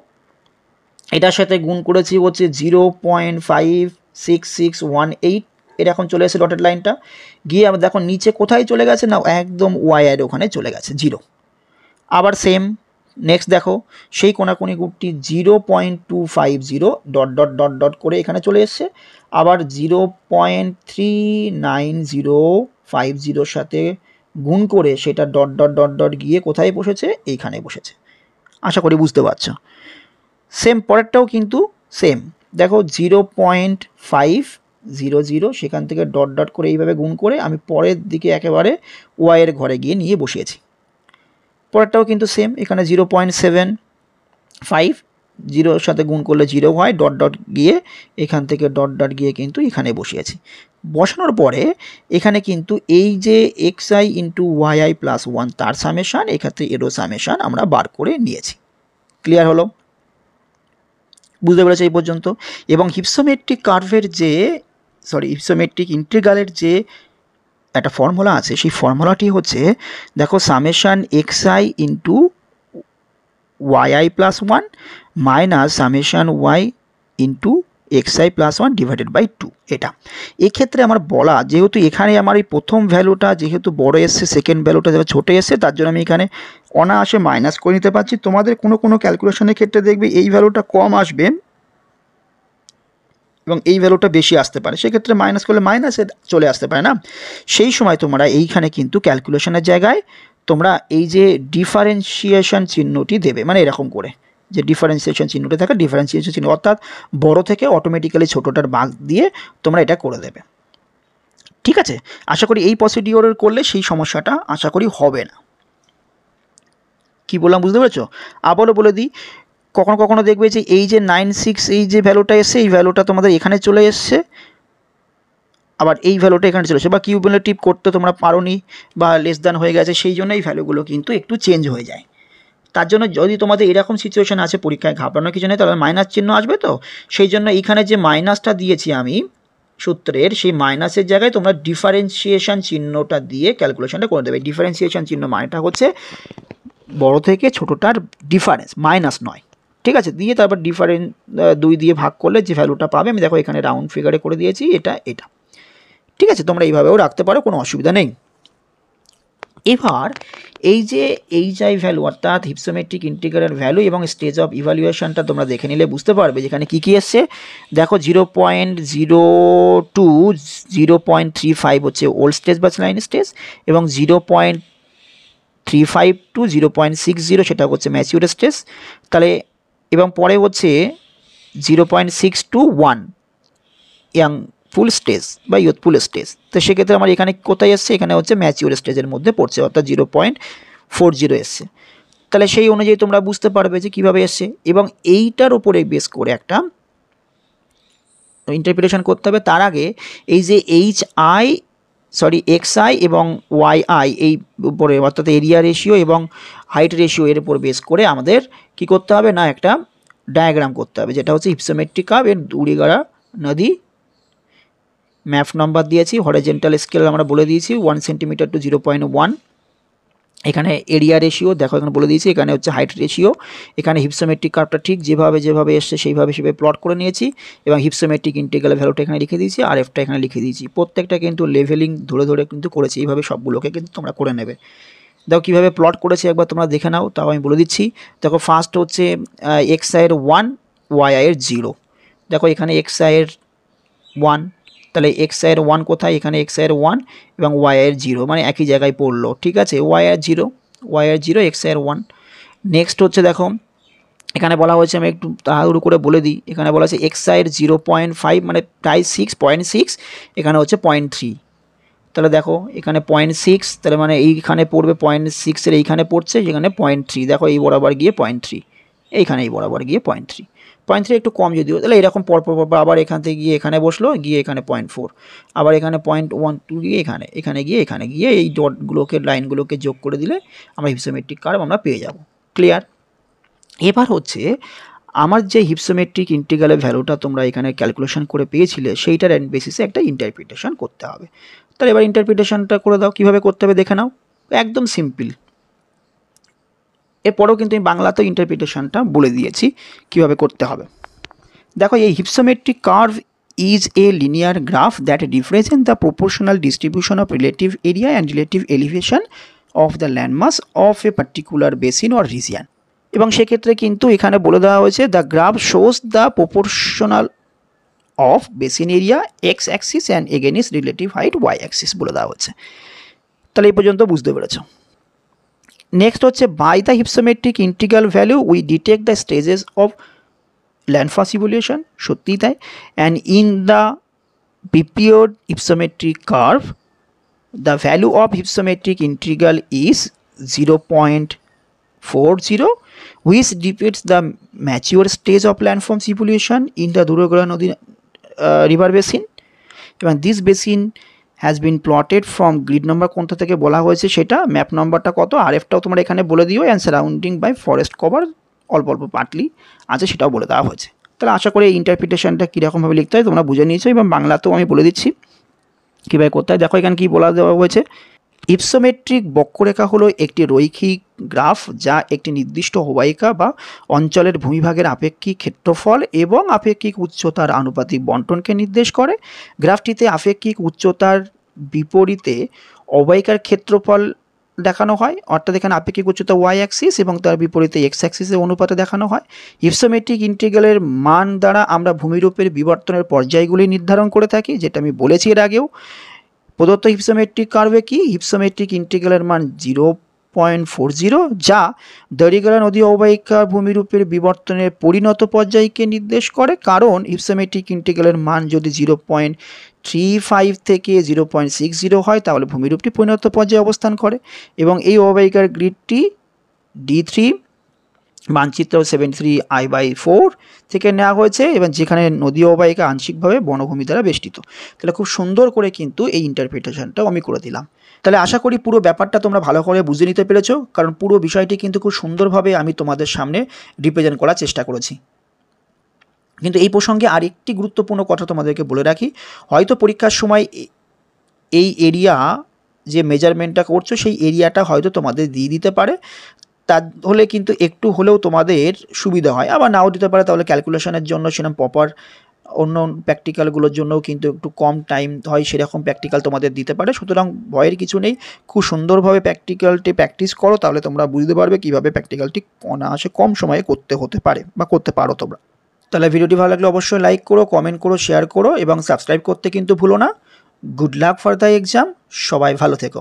এটার সাথে গুণ করেছি হচ্ছে 0.56618 এরকম চলে এসেছে ডটেড লাইনটা গিয়ে আবার দেখো নিচে কোথায় চলে গেছে না একদম ওয়াইয়ের ওখানে চলে গেছে 0। আবার সেম নেক্সট দেখো সেই কোনাকুনি গ্রুপটি 0.250 ডট ডট ডট ডট করে এখানে চলে এসছে আবার 0.39050 সাথে গুণ করে সেটা ডট ডট ডট ডট গিয়ে কোথায় বসেছে এইখানে বসেছে। আশা করি বুঝতে পারছো। সেম পরেরটাও কিন্তু সেম দেখো 0.500 সেখান থেকে ডট ডট করে এইভাবে গুণ করে আমি পরের দিকে একেবারে ওয়াইয়ের ঘরে গিয়ে নিয়ে বসিয়েছি। পরেরটাও কিন্তু সেম এখানে 0.750 সাথে গুণ করলে 0 হয় ডট ডট গিয়ে এখান থেকে ডট ডট গিয়ে কিন্তু এখানে বসিয়েছি। বসানোর পরে এখানে কিন্তু এই যে xi ইন্টু ওয়াই প্লাস 1 তার সামেশান এক্ষেত্রে এরও সামেশান আমরা বার করে নিয়েছি। ক্লিয়ার হলো, বুঝতে পেরেছো এই পর্যন্ত। এবং হিপসোমেট্রিক কার্ভের যে হিপসোমেট্রিক ইন্টিগ্রালের যে একটা ফর্মুলা আছে সেই ফর্মুলাটি হচ্ছে দেখো summation xi into y plus 1 minus summation y into xi plus 1 divided by 2। এটা এক্ষেত্রে আমার বলা যেহেতু এখানে আমার এই প্রথম ভ্যালুটা যেহেতু বড় এসছে সেকেন্ড ভ্যালুটা যেহেতু ছোটো এসছে তার জন্য আমি এখানে অনায়াসে মাইনাস করে নিতে পারছি। তোমাদের কোনো ক্যালকুলেশনের ক্ষেত্রে দেখবে এই ভ্যালুটা কম আসবে এবং এই ভ্যালুটা বেশি আসতে পারে, সেক্ষেত্রে মাইনাস করলে মাইনাসে চলে আসতে পারে না। সেই সময় তোমরা এইখানে কিন্তু ক্যালকুলেশনের জায়গায় তোমরা এই যে ডিফারেন্সিয়েশন চিহ্নটি দেবে, মানে এরকম করে যে ডিফারেন্সিয়েশন চিহ্নটি থাকে ডিফারেন্সিয়েশন চিহ্ন অর্থাৎ বড় থেকে অটোমেটিক্যালি ছোটোটার ভাগ দিয়ে তোমরা এটা করে দেবে। ঠিক আছে, আশা করি এই প্রসিডিওরের করলে সেই সমস্যাটা আশা করি হবে না। কি বললাম বুঝতে পেরেছো? আবারও বলে দিই, কখনো কখনো দেখবে যে এই যে 96 এই যে ভ্যালুটা এসছে এই ভ্যালুটা তোমাদের এখানে চলে এসছে আবার এই ভ্যালুটা এখানে চলে এসছে বা কিউমুলেটিভ করতে তোমরা পারোনি বা লেস দ্যান হয়ে গেছে সেই জন্য এই ভ্যালুগুলো কিন্তু একটু চেঞ্জ হয়ে যায়। তার জন্য যদি তোমাদের এরকম সিচুয়েশান আছে পরীক্ষায় ঘাবড়ানোর কিছু নেই, তাহলে মাইনাস চিহ্ন আসবে। তো সেই জন্য এইখানে যে মাইনাসটা দিয়েছি আমি সূত্রের সেই মাইনাসের জায়গায় তোমরা ডিফারেন্সিয়েশন চিহ্নটা দিয়ে ক্যালকুলেশনটা করে দেবে। ডিফারেন্সিয়েশন চিহ্ন মানেটা হচ্ছে বড় থেকে ছোটোটার ডিফারেন্স, মাইনাস নয়। ঠিক আছে, দিয়ে তারপর 2 দিয়ে ভাগ করলে যে ভ্যালুটা পাবে আমি দেখো এখানে রাউন্ড ফিগারে করে দিয়েছি এটা। ঠিক আছে, তোমরা এইভাবেও রাখতে পারো, কোনো অসুবিধা নেই। এবার এই যে এইচআই ভ্যালু অর্থাৎ হিপসোমেট্রিক ইন্টিগ্রালের ভ্যালু এবং স্টেজ অফ ইভ্যালুয়েশনটা তোমরা দেখে নিলে বুঝতে পারবে যেখানে কী কী এসছে। দেখো 0.02 0.35 হচ্ছে ওল্ড স্টেজ বা স্লাইন স্টেজ এবং 0.35 টু 0.60 সেটা হচ্ছে ম্যাচিউর স্টেজ। তাহলে এবং পরে হচ্ছে 0.6 টু 1 ইয়াং ফুল স্টেজ বা ইয়ুথফুল স্টেজ। তো সেক্ষেত্রে আমার এখানে কোথায় এসছে এখানে হচ্ছে ম্যাচিউর স্টেজের মধ্যে পড়ছে অর্থাৎ 0.40 এসছে। তাহলে সেই অনুযায়ী তোমরা বুঝতে পারবে যে কীভাবে এসছে এবং এইটার উপরে বেস করে একটা ইন্টারপ্রিটেশন করতে হবে। তার আগে এই যে xi এবং yi এই উপরে অর্থাৎ এরিয়া রেশিও এবং হাইট রেশিও এর উপর বেস করে আমাদের কি করতে হবে না একটা ডায়াগ্রাম করতে হবে যেটা হচ্ছে হিপসোমেট্রিক কার্ভ এর দুড়িগাড়া নদী ম্যাপ নাম্বার দিয়েছি, হরিজন্টাল স্কেল আমরা বলে দিয়েছি 1 সেন্টিমিটার টু 0.1 এখানে এরিয়া রেশিও দেখো এখানে বলে দিয়েছি, এখানে হচ্ছে হাইট রেশিও, এখানে হিপসোমেট্রিক কার্ভটা ঠিক যেভাবে এসছে সেইভাবে প্লট করে নিয়েছি এবং হিপসোমেট্রিক ইন্টিগ্রাল ভ্যালুটা এখানে লিখে দিয়েছি আর এফটা এখানে লিখে দিয়েছি। প্রত্যেকটা কিন্তু লেভেলিং ধরে কিন্তু করেছি, এইভাবে সবগুলোকে কিন্তু তোমরা করে নেবে। দেখো কীভাবে প্লট করেছি একবার তোমরা দেখে নাও, তাও আমি বলে দিচ্ছি। দেখো ফার্স্ট হচ্ছে এক্স আইয়ের 1, ওয়াই আইয়ের 0। দেখো এখানে এক্স আইয়ের 1, তাহলে এক্স আইয়ের 1 কোথায়, এখানে এক্স আইয়ের 1 এবং ওয়াই আইয়ের 0, মানে একই জায়গায় পড়লো, ঠিক আছে। ওয়াই আইয়ের 0, এক্স আইয়ের 1। নেক্সট হচ্ছে দেখো এখানে বলা হয়েছে, আমি একটু তাড়াহুড়ো করে বলে দিই, এখানে বলা হচ্ছে এক্স আইয়ের 0.5 মানে প্রায় 6.6, এখানে হচ্ছে 0.3। তাহলে দেখো এখানে 0.6, তাহলে মানে এইখানে পড়বে 0.6 এইখানে পড়ছে, যেখানে 0.3, দেখো এই বরাবর গিয়ে 0.3, এইখানে এই বরাবর গিয়ে 0.3 একটু কম যদিও। তাহলে এরকম পরপর আবার এখান থেকে গিয়ে এখানে বসলো, গিয়ে এখানে 0.4, আবার এখানে 0.12 গিয়ে এখানে গিয়ে এই ডটগুলোকে লাইনগুলোকে যোগ করে দিলে আমরা হিপসোমেট্রিক কার্ভ আমরা পেয়ে যাব। ক্লিয়ার? এবার হচ্ছে আমার যে হিপসোমেট্রিক ইন্টিগ্রালের ভ্যালুটা তোমরা এখানে ক্যালকুলেশন করে পেয়েছিলে সেইটার বেসিসে একটা ইন্টারপ্রিটেশন করতে হবে। তাহলে এবার ইন্টারপ্রিটেশনটা করে দাও, কীভাবে করতে হবে দেখে নাও, একদম সিম্পল। এরপরেও কিন্তু আমি বাংলাতেও ইন্টারপ্রিটেশনটা বলে দিয়েছি কীভাবে করতে হবে। দেখো এই হিপসোমেট্রিক curve is a linear graph that represents the proportional distribution of relative area and relative elevation of the landmass of a particular basin or region। এবং সেক্ষেত্রে কিন্তু এখানে বলে দেওয়া হয়েছে the graph shows the proportional of basin area x axis and against relative height y axis বলে দেওয়া হচ্ছে। তাহলে এই পর্যন্ত বুঝতে পেরেছ। নেক্সট হচ্ছে by the hypsometric integral value we detect the stages of landmass evolution, সত্যিই তাই। And in the prepared hypsometric curve the value of hypsometric integral is 0.40, which depicts the mature stage of landforms evolution in the Durugara Nodi river basin, এবং this basin has been plotted from grid number কোনটা থেকে বলা হয়েছে সেটা, map নাম্বারটা কত, আর এফটাও তোমরা এখানে বলে দিও, and surrounding by forest cover অল্প পার্টলি আছে সেটাও বলে দেওয়া হয়েছে। তাহলে আশা করি এই ইন্টারপ্রিটেশনটা কীরকমভাবে লিখতে হয় তোমরা বুঝে নিয়েছো, এবং বাংলাতেও আমি বলে দিচ্ছি কীভাবে করতে হয়। দেখো এখানে কী বলা দেওয়া হয়েছে, হিপসোমেট্রিক বক্ররেখা হলো একটি রৈখিক গ্রাফ যা একটি নির্দিষ্ট অববাহিকা বা অঞ্চলের ভূমিভাগের আপেক্ষিক ক্ষেত্রফল এবং আপেক্ষিক উচ্চতার আনুপাতিক বন্টনকে নির্দেশ করে। গ্রাফটিতে আপেক্ষিক উচ্চতার বিপরীতে অববাহিকার ক্ষেত্রফল দেখানো হয়, অর্থাৎ এখানে আপেক্ষিক উচ্চতা ওয়াই অ্যাক্সিস এবং তার বিপরীতে এক্স অ্যাক্সিসের অনুপাতে দেখানো হয়। হিপসোমেট্রিক ইন্টিগ্রালের মান দ্বারা আমরা ভূমিরূপের বিবর্তনের পর্যায়গুলি নির্ধারণ করে থাকি, যেটা আমি বলেছি এর আগেও। প্রদত্ত হিপসোমেট্রিক কার্ভে কি হিপসোমেট্রিক ইন্টিগ্রালের মান 0.40, যা দড়িগড়া নদী অববাহিকার ভূমিরূপের বিবর্তনের পরিণত পর্যায়কে নির্দেশ করে, কারণ হিপসোমেট্রিক ইন্টিগ্রালের মান যদি 0.35 থেকে 0.60 হয় তাহলে ভূমিরূপটি পরিণত পর্যায়ে অবস্থান করে। এবং এই অববাহিকার গ্রিডটি D3 মানচিত্র 73I/4 থেকে নেওয়া হয়েছে, এবং যেখানে নদী অববাহিকা আংশিকভাবে বনভূমি দ্বারা বেষ্টিত। তাহলে খুব সুন্দর করে কিন্তু এই ইন্টারপ্রিটেশনটাও আমি করে দিলাম। তাহলে আশা করি পুরো ব্যাপারটা তোমরা ভালো করে বুঝে নিতে পেরেছো, কারণ পুরো বিষয়টি কিন্তু খুব সুন্দরভাবে আমি তোমাদের সামনে রিপ্রেজেন্ট করার চেষ্টা করেছি। কিন্তু এই প্রসঙ্গে আরেকটি গুরুত্বপূর্ণ কথা তোমাদেরকে বলে রাখি, হয়তো পরীক্ষার সময় এই এরিয়া যে মেজারমেন্টটা করছো সেই এরিয়াটা হয়তো তোমাদের দিয়ে দিতে পারে, তাহলে কিন্তু একটু হলেও তোমাদের সুবিধা হয়, আবার নাও দিতে পারে। তাহলে ক্যালকুলেশনের জন্য সেরকম প্রপার অন্য প্র্যাকটিক্যালগুলোর জন্যও কিন্তু একটু কম টাইম হয়, সেরকম প্র্যাকটিক্যাল তোমাদের দিতে পারে। সুতরাং ভয়ের কিছু নেই, খুব সুন্দরভাবে প্র্যাকটিক্যালটি প্র্যাকটিস করো, তাহলে তোমরা বুঝতে পারবে কীভাবে প্র্যাকটিক্যালটি অনায়াসে কম সময়ে হতে পারে বা করতে পারো তোমরা। তাহলে ভিডিওটি ভালো লাগলে অবশ্যই লাইক করো, কমেন্ট করো, শেয়ার করো এবং সাবস্ক্রাইব করতে কিন্তু ভুলো না। Good luck for the exam, সবাই ভালো থেকো।